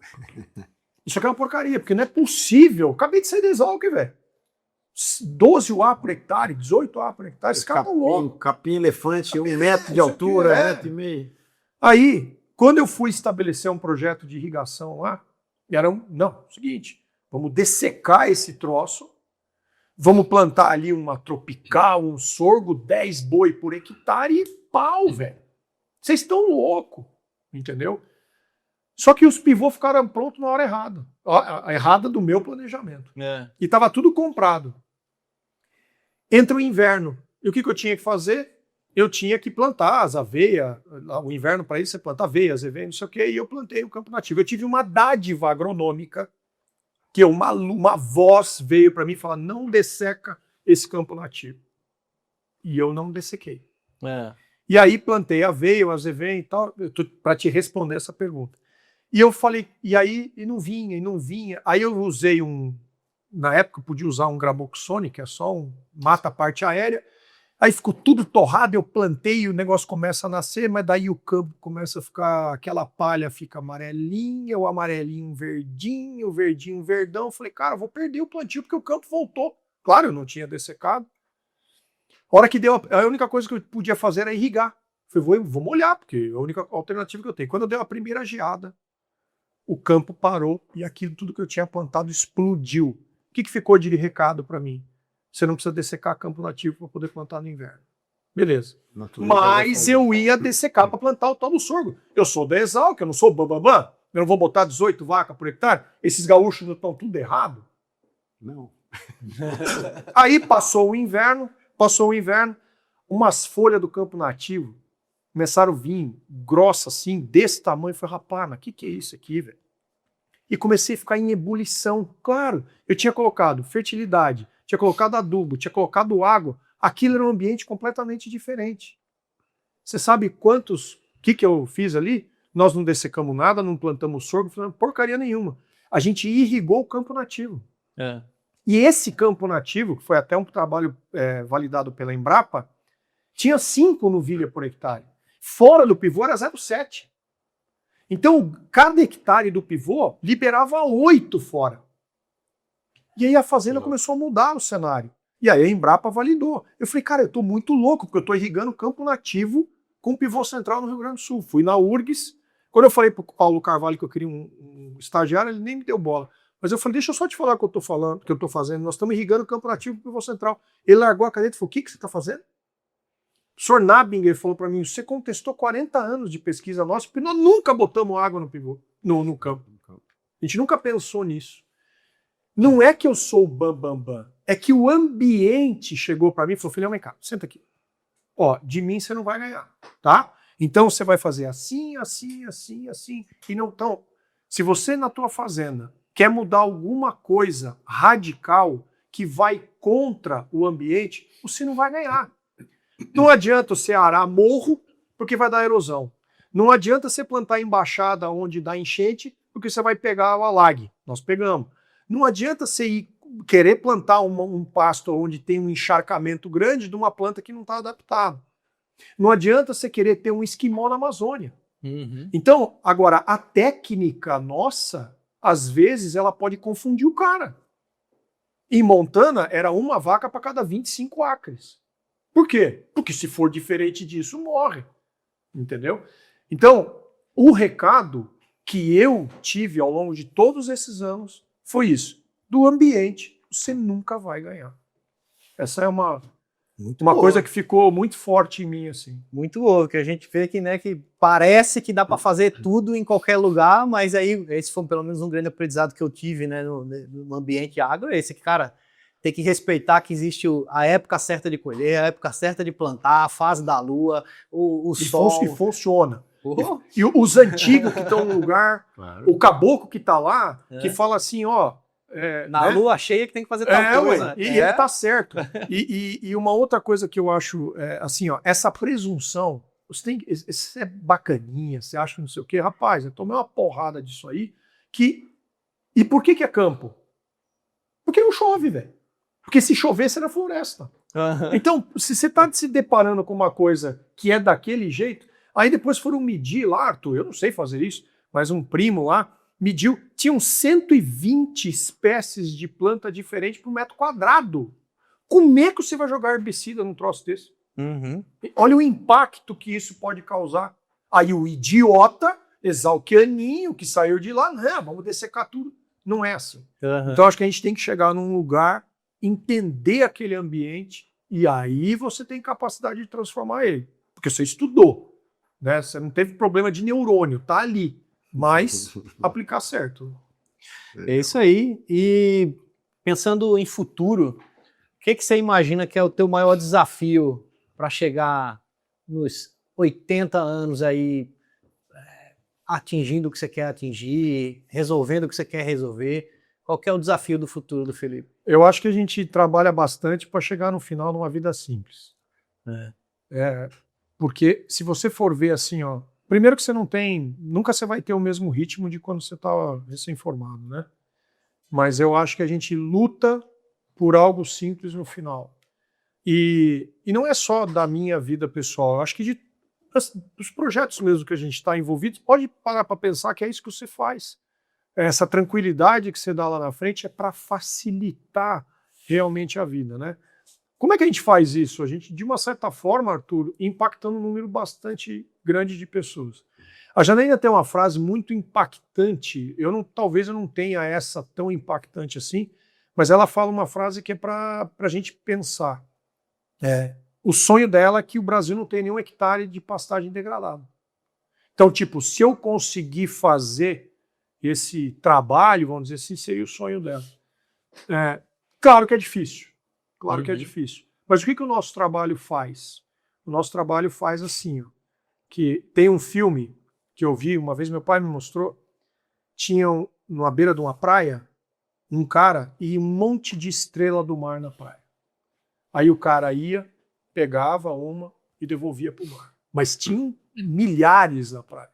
C: Isso aqui é uma porcaria, porque não é possível. Acabei de sair da Exalc, velho. 12 UA por hectare, 18 UA por hectare, esse cara tá louco.
B: Capim elefante, 1 metro de altura, 1,5 metro.
C: Aí, quando eu fui estabelecer um projeto de irrigação lá, não, seguinte, vamos dessecar esse troço, vamos plantar ali uma tropical, um sorgo, 10 boi por hectare e pau, velho. Vocês estão loucos, entendeu? Só que os pivôs ficaram prontos na hora errada. A errada do meu planejamento. E estava tudo comprado. Entra o inverno. E o que eu tinha que fazer? Eu tinha que plantar as aveias. O inverno, para isso, você planta aveia, azeveia, não sei o quê. E eu plantei o campo nativo. Eu tive uma dádiva agronômica que uma voz veio para mim e falou, não desseca esse campo nativo. E eu não dessequei. E aí plantei aveia, azeveia e tal, para te responder essa pergunta. E eu falei, e não vinha. Aí eu usei na época eu podia usar um Gramoxone, que é só mata a parte aérea. Aí ficou tudo torrado, eu plantei e o negócio começa a nascer, mas daí o campo começa a ficar, aquela palha fica amarelinha, o amarelinho verdinho, o verdinho verdão. Eu falei, cara, eu vou perder o plantio porque o campo voltou. Claro, eu não tinha dessecado. A hora que deu, a única coisa que eu podia fazer era irrigar. Eu falei, vou molhar, porque é a única alternativa que eu tenho. Quando deu a primeira geada, o campo parou e aquilo tudo que eu tinha plantado explodiu. O que ficou de recado para mim? Você não precisa dessecar campo nativo para poder plantar no inverno. Beleza. Mas eu ia dessecar para plantar o tal do sorgo. Eu sou da Exalc, eu não sou bambambam. Eu não vou botar 18 vacas por hectare. Esses gaúchos estão tudo errado.
B: Não.
C: Aí passou o inverno, umas folhas do campo nativo começaram a vir grossa assim, desse tamanho. Eu falei, rapaz, mas que é isso aqui, velho? E comecei a ficar em ebulição. Claro, eu tinha colocado fertilidade, tinha colocado adubo, tinha colocado água. Aquilo era um ambiente completamente diferente. Você sabe o que eu fiz ali? Nós não dessecamos nada, não plantamos sorgo, não fizemos porcaria nenhuma. A gente irrigou o campo nativo. E esse campo nativo, que foi até um trabalho validado pela Embrapa, tinha 5 novilhas por hectare. Fora do pivô era 0,7. Então, cada hectare do pivô liberava 8 fora. E aí a fazenda começou a mudar o cenário. E aí a Embrapa validou. Eu falei, cara, eu tô muito louco, porque eu tô irrigando campo nativo com pivô central no Rio Grande do Sul. Fui na URGS. Quando eu falei pro Paulo Carvalho que eu queria um estagiário, ele nem me deu bola. Mas eu falei, deixa eu só te falar o que eu tô falando, o que eu tô fazendo. Nós estamos irrigando campo nativo com pivô central. Ele largou a caneta e falou, o que você tá fazendo? O senhor Nabinger falou para mim, você contestou 40 anos de pesquisa nossa, porque nós nunca botamos água no pivô, no campo. A gente nunca pensou nisso. Não é que eu sou o bambambam, é que o ambiente chegou para mim e falou, filhão, vem cá, senta aqui. Ó, de mim você não vai ganhar, tá? Então você vai fazer assim, assim, assim, assim. E não tão. Se você na tua fazenda quer mudar alguma coisa radical que vai contra o ambiente, você não vai ganhar. Não adianta você arar morro, porque vai dar erosão. Não adianta você plantar embaixada onde dá enchente, porque você vai pegar o alague. Nós pegamos. Não adianta você querer plantar um pasto onde tem um encharcamento grande de uma planta que não está adaptada. Não adianta você querer ter um esquimó na Amazônia. Então, agora, a técnica nossa, às vezes, ela pode confundir o cara. Em Montana, era uma vaca para cada 25 acres. Por quê? Porque se for diferente disso, morre. Entendeu? Então, o recado que eu tive ao longo de todos esses anos foi isso. Do ambiente, você nunca vai ganhar. Essa é uma coisa que ficou muito forte em mim, assim.
A: Muito boa, que a gente vê que, né, que parece que dá para fazer tudo em qualquer lugar, mas aí esse foi pelo menos um grande aprendizado que eu tive, né, no ambiente agro, esse que, cara, tem que respeitar que existe a época certa de colher, a época certa de plantar, a fase da lua, o sol.
C: E funciona. E os antigos que estão no lugar, o caboclo que está lá, que fala assim, ó...
A: na lua cheia que tem que fazer tal coisa.
C: E ele tá certo. E uma outra coisa que eu acho, assim, ó, essa presunção, você é bacaninha, você acha não sei o quê, rapaz, eu tomei uma porrada disso aí, e por que é campo? Porque não chove, velho. Porque se chover, será floresta. Então, se você está se deparando com uma coisa que é daquele jeito, Aí depois foram medir lá, Arthur, eu não sei fazer isso, mas um primo lá mediu, tinham 120 espécies de planta diferentes por metro quadrado. Como é que você vai jogar herbicida num troço desse? Olha o impacto que isso pode causar. Aí o idiota, exalquianinho, que saiu de lá, não, vamos dessecar tudo. Não é assim. Então acho que a gente tem que chegar num lugar, entender aquele ambiente, e aí você tem capacidade de transformar ele. Porque você estudou, né? Você não teve problema de neurônio, tá ali. Mas aplicar certo.
A: É isso aí. E pensando em futuro, o que você imagina que é o teu maior desafio para chegar nos 80 anos aí, atingindo o que você quer atingir, resolvendo o que você quer resolver? Qual que é o desafio do futuro do Felipe?
C: Eu acho que a gente trabalha bastante para chegar no final numa vida simples. Porque se você for ver assim, ó, primeiro que você não tem, nunca você vai ter o mesmo ritmo de quando você está recém-formado, né? Mas eu acho que a gente luta por algo simples no final. E não é só da minha vida pessoal, eu acho que dos projetos mesmo que a gente está envolvido, pode parar para pensar que é isso que você faz. Essa tranquilidade que você dá lá na frente é para facilitar realmente a vida, né? Como é que a gente faz isso? A gente, de uma certa forma, Arthur, impactando um número bastante grande de pessoas. A Janaína tem uma frase muito impactante, talvez eu não tenha essa tão impactante assim, mas ela fala uma frase que é para a gente pensar. O sonho dela é que o Brasil não tenha nenhum hectare de pastagem degradada. Então, tipo, se eu conseguir fazer esse trabalho, vamos dizer assim, seria o sonho dela. Claro que é difícil. Claro que é difícil. Mas o que o nosso trabalho faz? O nosso trabalho faz assim, ó, que tem um filme que eu vi, uma vez meu pai me mostrou, tinham na beira de uma praia, um cara e um monte de estrela do mar na praia. Aí o cara ia, pegava uma e devolvia para o mar. Mas tinham milhares na praia.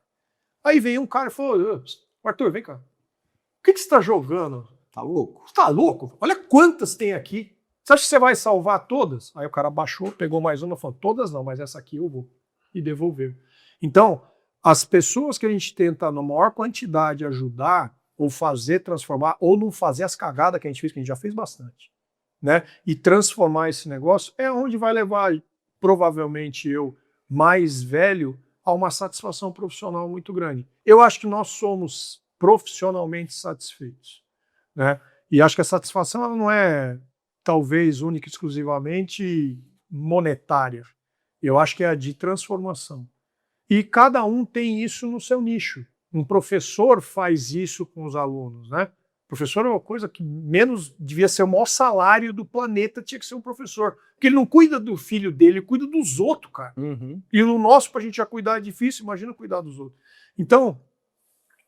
C: Aí veio um cara e falou, Arthur, vem cá. O que você está jogando?
B: Tá louco?
C: Você tá louco? Olha quantas tem aqui. Você acha que você vai salvar todas? Aí o cara baixou, pegou mais uma e falou, todas não, mas essa aqui eu vou. E devolveu. Então, as pessoas que a gente tenta, na maior quantidade, ajudar, ou fazer, transformar, ou não fazer as cagadas que a gente fez, que a gente já fez bastante, né? E transformar esse negócio é onde vai levar, provavelmente eu, mais velho, a uma satisfação profissional muito grande. Eu acho que nós somos profissionalmente satisfeitos, né? E acho que a satisfação ela não é, talvez, única e exclusivamente monetária. Eu acho que é a de transformação. E cada um tem isso no seu nicho. Um professor faz isso com os alunos, né? Professor é uma coisa que menos devia ser o maior salário do planeta, tinha que ser um professor. Porque ele não cuida do filho dele, ele cuida dos outros, cara. E no nosso, pra gente já cuidar é difícil, imagina cuidar dos outros. Então,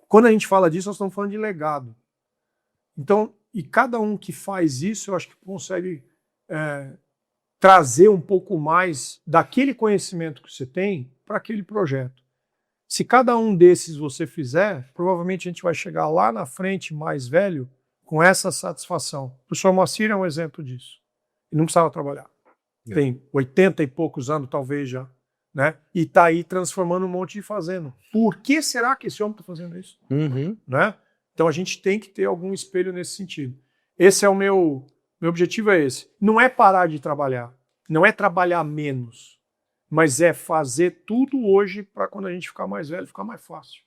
C: quando a gente fala disso, nós estamos falando de legado. Então, e cada um que faz isso, eu acho que consegue trazer um pouco mais daquele conhecimento que você tem para aquele projeto. Se cada um desses você fizer, provavelmente a gente vai chegar lá na frente, mais velho, com essa satisfação. O professor Moacir é um exemplo disso. Ele não precisava trabalhar. Tem 80 e poucos anos, talvez já, né? E está aí transformando um monte de fazenda. Por que será que esse homem está fazendo isso? Né? Então a gente tem que ter algum espelho nesse sentido. Esse é o meu objetivo, é esse. Não é parar de trabalhar, não é trabalhar menos, mas é fazer tudo hoje para quando a gente ficar mais velho, ficar mais fácil.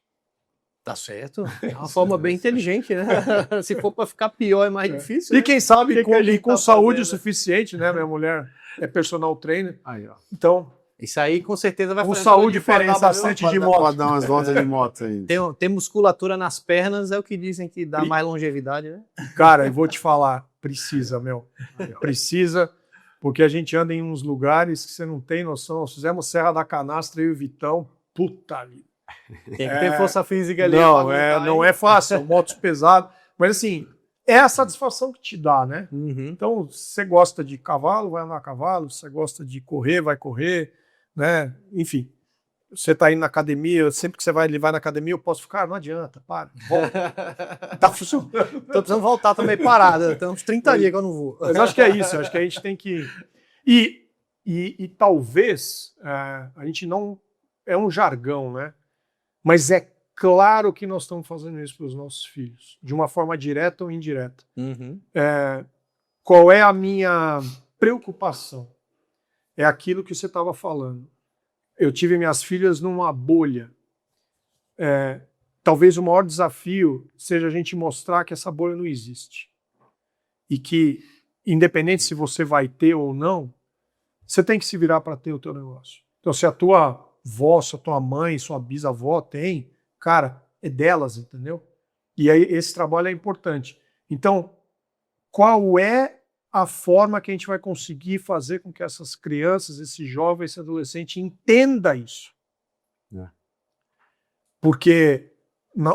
A: Tá certo. É uma forma bem inteligente, né? Se for para ficar pior é mais difícil.
C: E
A: né?
C: quem sabe com saúde
A: fazendo?
C: o suficiente, né? Minha mulher é personal trainer.
B: Aí, ó.
C: Então,
A: Isso aí com certeza vai
C: com
A: fazer
C: saúde
A: diferença.
C: bastante de moto.
B: Pode dar umas voltas de moto aí.
A: Ter musculatura nas pernas é o que dizem que dá mais longevidade, né?
C: Cara, eu vou te falar, precisa, meu. Precisa, porque a gente anda em uns lugares que você não tem noção. Nós fizemos Serra da Canastra e o Vitão, puta vida.
A: Tem que ter força física ali.
C: Não é fácil, são motos pesadas. Mas assim, é a satisfação que te dá, né? Então, se você gosta de cavalo, vai andar a cavalo. Se você gosta de correr, vai correr, né? Enfim, você tá indo na academia, sempre que você vai na academia, eu posso ficar, não adianta, para, volta. Tá funcionando.
A: Tô precisando voltar também parada. Tem uns 30 dias que eu não vou.
C: Mas acho que é isso, acho que a gente tem que... E talvez a gente não é um jargão, né? Mas é claro que nós estamos fazendo isso para os nossos filhos, de uma forma direta ou indireta. Qual é a minha preocupação? É aquilo que você estava falando. Eu tive minhas filhas numa bolha. Talvez o maior desafio seja a gente mostrar que essa bolha não existe. E que, independente se você vai ter ou não, você tem que se virar para ter o teu negócio. Então, se a tua avó, se a tua mãe, sua bisavó tem, cara, é delas, entendeu? E aí esse trabalho é importante. Então, qual é a forma que a gente vai conseguir fazer com que essas crianças, esse jovem, esse adolescente entenda isso? Porque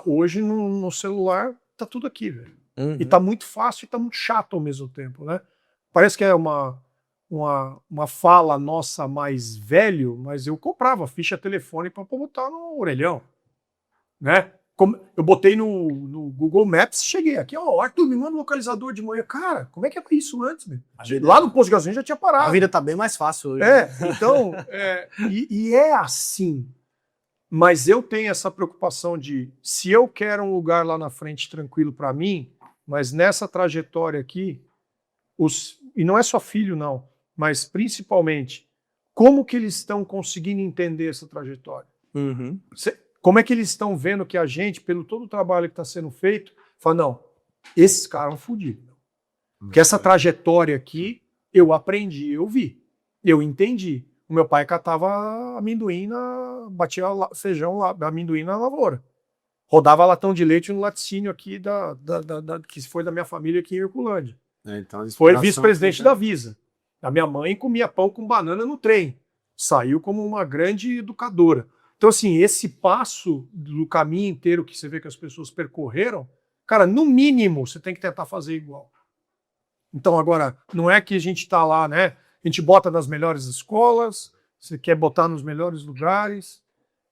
C: hoje no celular tá tudo aqui, velho. E tá muito fácil e tá muito chato ao mesmo tempo, né? Parece que é uma fala nossa mais velho, mas eu comprava ficha telefone para botar no orelhão, né? Eu botei no Google Maps, cheguei aqui, Arthur, me manda um localizador de manhã. Cara, como é que era isso antes, meu? Lá no posto de gasolina já tinha parado.
A: A vida tá bem mais fácil hoje.
C: Então, e é assim. Mas eu tenho essa preocupação de, se eu quero um lugar lá na frente tranquilo para mim, mas nessa trajetória aqui, e não é só filho, não, mas principalmente, como que eles estão conseguindo entender essa trajetória? Como é que eles estão vendo que a gente, pelo todo o trabalho que está sendo feito, fala, não, esses caras vão fodidos. Porque essa trajetória aqui, eu aprendi, eu vi, eu entendi. O meu pai catava amendoim, batia feijão, amendoim na lavoura. Rodava latão de leite no laticínio aqui, que foi da minha família aqui em Herculândia.
B: Então,
C: foi vice-presidente da Visa. A minha mãe comia pão com banana no trem. Saiu como uma grande educadora. Então, assim, esse passo do caminho inteiro que você vê que as pessoas percorreram, cara, no mínimo, você tem que tentar fazer igual. Então, agora, não é que a gente está lá, né? A gente bota nas melhores escolas, você quer botar nos melhores lugares.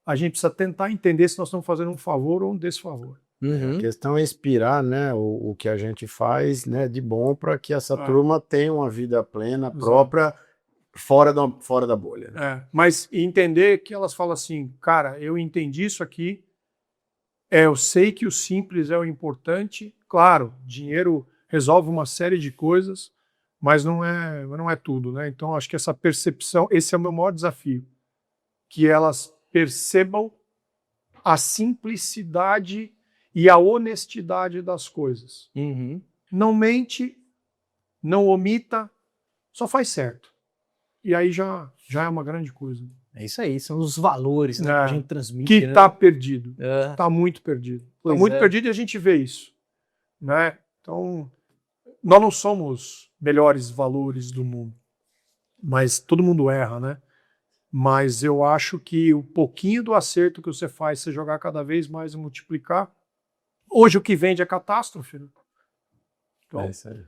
C: A gente precisa tentar entender se nós estamos fazendo um favor ou um desfavor.
B: A questão é inspirar, né, o que a gente faz, né, de bom para que essa turma tenha uma vida plena, própria, fora da bolha. Né?
C: Mas entender que elas falam assim, cara, eu entendi isso aqui, eu sei que o simples é o importante, claro, dinheiro resolve uma série de coisas, mas não é tudo, né? Então, acho que essa percepção, esse é o meu maior desafio, que elas percebam a simplicidade e a honestidade das coisas. Não mente, não omita, só faz certo. E aí já é uma grande coisa.
A: É isso aí, são os valores, né, que a gente transmite.
C: Que
A: está
C: perdido. Está muito perdido. Está muito perdido e a gente vê isso. Né? Então, nós não somos melhores valores do mundo. Mas todo mundo erra, né? Mas eu acho que o pouquinho do acerto que você faz, você jogar cada vez mais e multiplicar. Hoje o que vende é catástrofe. Né? Então,
B: isso aí.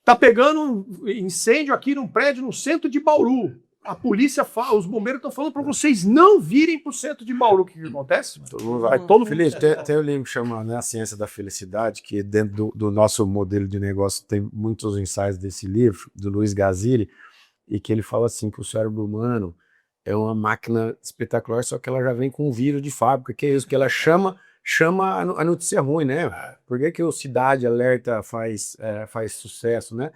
C: Tá pegando um incêndio aqui num prédio no centro de Bauru. A polícia fala, os bombeiros estão falando para vocês não virem para o centro de Bauru. O que acontece?
B: Todo mundo vai. Felipe, tem um livro que chama, né, A Ciência da Felicidade, que dentro do nosso modelo de negócio tem muitos insights desse livro, do Luiz Gazili, e que ele fala assim que o cérebro humano é uma máquina espetacular, só que ela já vem com um vírus de fábrica, que é isso, que ela chama a notícia ruim, né? Por que o Cidade Alerta faz sucesso, né?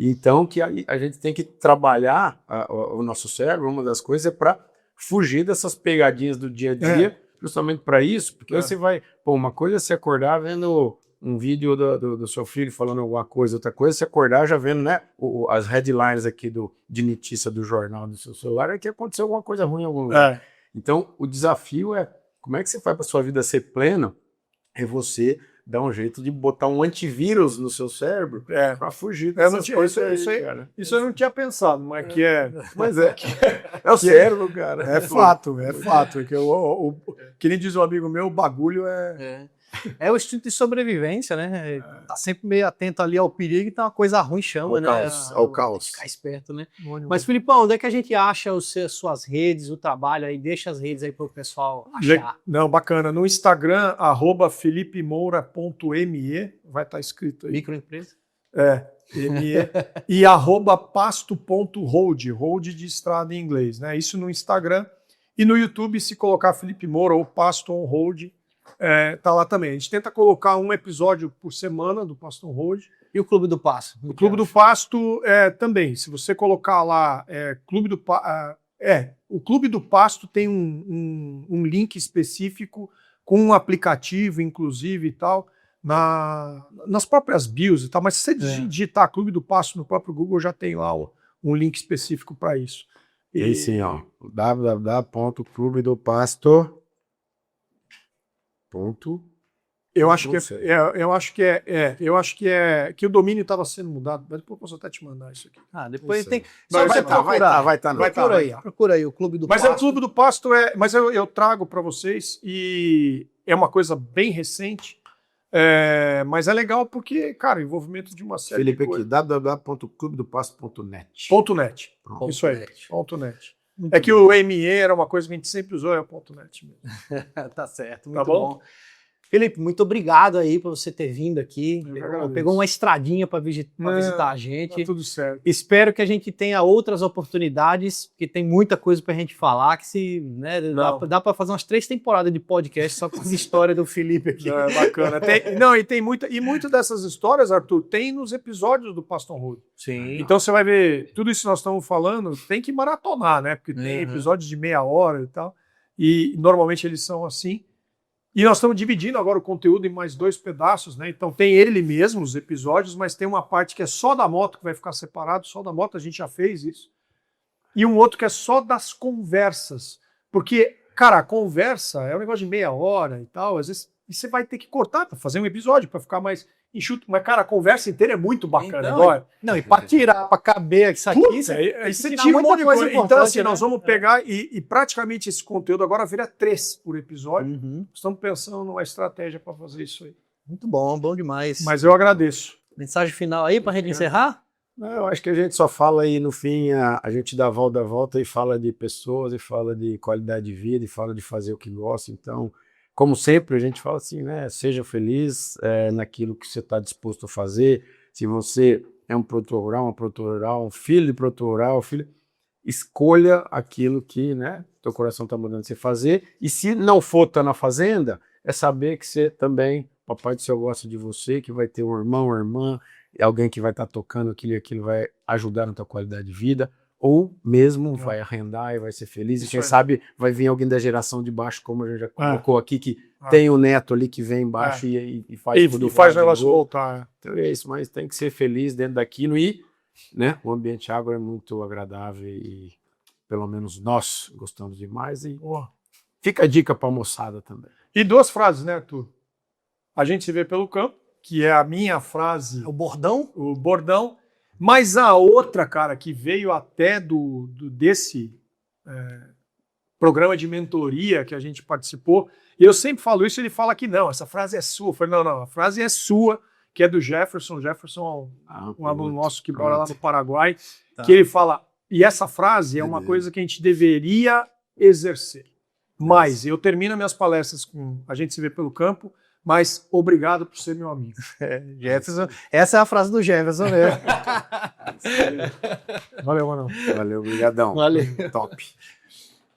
B: Então, que a gente tem que trabalhar o nosso cérebro, uma das coisas é para fugir dessas pegadinhas do dia a dia, justamente para isso, porque você vai... Pô, uma coisa é você acordar vendo um vídeo do seu filho falando alguma coisa, outra coisa é você acordar já vendo, né, as headlines aqui de notícia do jornal do seu celular, é que aconteceu alguma coisa ruim em algum lugar. Então, o desafio é, como é que você faz para sua vida ser plena? É você dar um jeito de botar um antivírus no seu cérebro para fugir dessas coisas aí, cara.
C: Isso eu não tinha pensado, mas que é...
B: Mas é o cérebro, cara.
C: É fato, é fato. Que nem diz um amigo meu, o bagulho
A: é o instinto de sobrevivência, né? Tá sempre meio atento ali ao perigo, então uma coisa ruim chama, né?
B: Ao caos.
A: Ficar esperto, né? Mas, Filipão, onde é que a gente acha as suas redes, o trabalho aí? Deixa as redes aí pro pessoal achar.
C: Não, bacana. No Instagram, @felipemoura.me, vai estar escrito aí.
A: Microempresa?
C: ME. E @pasto.hold, hold de estrada em inglês, né? Isso no Instagram. E no YouTube, se colocar Felipe Moura ou Pasto on Hold, tá lá também. A gente tenta colocar um episódio por semana do Pasto on Hold.
A: E o Clube do Pasto?
C: O Clube do Pasto também. Se você colocar lá o Clube do Pasto tem um link específico com um aplicativo, inclusive, e tal, nas próprias bios e tal. Mas se você digitar Clube do Pasto no próprio Google, já tem lá um link específico para isso.
B: E aí sim, ó, www.clubedopasto.
C: Eu acho que o domínio estava sendo mudado, mas depois eu posso até te mandar isso aqui.
A: Depois tem.
B: Vai estar.
A: Procura aí o Clube do Pasto.
C: Mas o Clube do Pasto mas eu trago para vocês e é uma coisa bem recente, mas é legal porque, cara, envolvimento de uma série
B: Felipe,
C: de coisas.
B: aqui, www.clubedopasto.net.
C: .net.
A: Pronto.
C: Isso aí,
A: .net.
C: .net. É que o ME era uma coisa que a gente sempre usou, é o .net mesmo.
A: Tá certo,
C: Tá
A: muito
C: bom?
A: bom. Felipe, muito obrigado aí por você ter vindo aqui.
C: agradeço.
A: Pegou uma estradinha para visitar a
C: Tá
A: gente.
C: tudo certo.
A: Espero que a gente tenha outras oportunidades, porque tem muita coisa pra gente falar, que dá para fazer umas 3 temporadas de podcast só com as histórias do Felipe aqui.
C: É bacana. E muitas dessas histórias, Arthur, tem nos episódios do Pasto on Hold.
A: Sim.
C: Então você vai ver, tudo isso que nós estamos falando, tem que maratonar, né? Porque tem episódios de meia hora e tal, e normalmente eles são assim. E nós estamos dividindo agora o conteúdo em mais 2 pedaços, né? Então tem ele mesmo, os episódios, mas tem uma parte que é só da moto, que vai ficar separado, só da moto, a gente já fez isso. E um outro que é só das conversas. Porque, cara, a conversa é um negócio de meia hora e tal, às vezes você vai ter que cortar para fazer um episódio, para ficar mais enxuto. Mas, cara, a conversa inteira é muito bacana.
A: E para tirar, para caber isso aqui,
C: aí você tira um monte de coisa. Então, assim, nós vamos pegar e praticamente esse conteúdo agora vira 3 por episódio. Estamos pensando numa estratégia para fazer isso aí.
A: Muito bom, bom demais.
C: Mas eu agradeço.
A: Mensagem final aí para a gente encerrar?
B: Não, eu acho que a gente só fala aí, no fim, a gente dá a volta e fala de pessoas, e fala de qualidade de vida, e fala de fazer o que gosta. Então, como sempre, a gente fala assim, né? Seja feliz naquilo que você está disposto a fazer. Se você é um produtor rural, uma produtora rural, um filho de produtor rural, escolha aquilo que, né, teu coração está mandando você fazer. E se não for estar na fazenda, é saber que você também, papai do céu gosta de você, que vai ter um irmão, uma irmã, alguém que vai estar tocando aquilo e aquilo vai ajudar na tua qualidade de vida. Ou mesmo vai arrendar e vai ser feliz.
C: Isso
B: e quem
C: aí.
B: sabe vai vir alguém da geração de baixo, como a gente já colocou aqui, que tem o neto ali que vem embaixo e faz tudo.
C: E faz o negócio voltar.
B: Então é isso, mas tem que ser feliz dentro daquilo e, né, o ambiente agro é muito agradável e pelo menos nós gostamos demais. E fica a dica para a moçada também.
C: E 2 frases, né, Arthur? A gente se vê pelo campo, que é a minha frase.
A: O bordão?
C: O bordão. Mas a outra, cara, que veio até desse programa de mentoria que a gente participou, e eu sempre falo isso, ele fala que não, essa frase é sua. Eu falei, não, a frase é sua, que é do Jefferson. Jefferson é um aluno nosso que mora lá no Paraguai, que ele fala, e essa frase é uma coisa que a gente deveria exercer. Mas eu termino minhas palestras com a gente se vê pelo campo, mas obrigado por ser meu amigo.
A: Jefferson, essa é a frase do Jefferson mesmo.
C: Valeu, mano.
B: Valeu, obrigadão.
A: Valeu.
B: Top.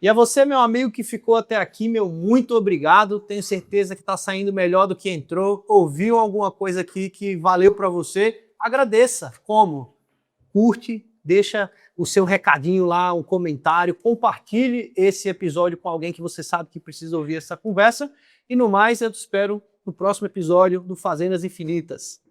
A: E a você, meu amigo, que ficou até aqui, meu muito obrigado. Tenho certeza que está saindo melhor do que entrou. Ouviu alguma coisa aqui que valeu para você? Agradeça. Como? Curte, deixa o seu recadinho lá, um comentário, compartilhe esse episódio com alguém que você sabe que precisa ouvir essa conversa. E no mais, eu te espero no próximo episódio do Fazendas Infinitas.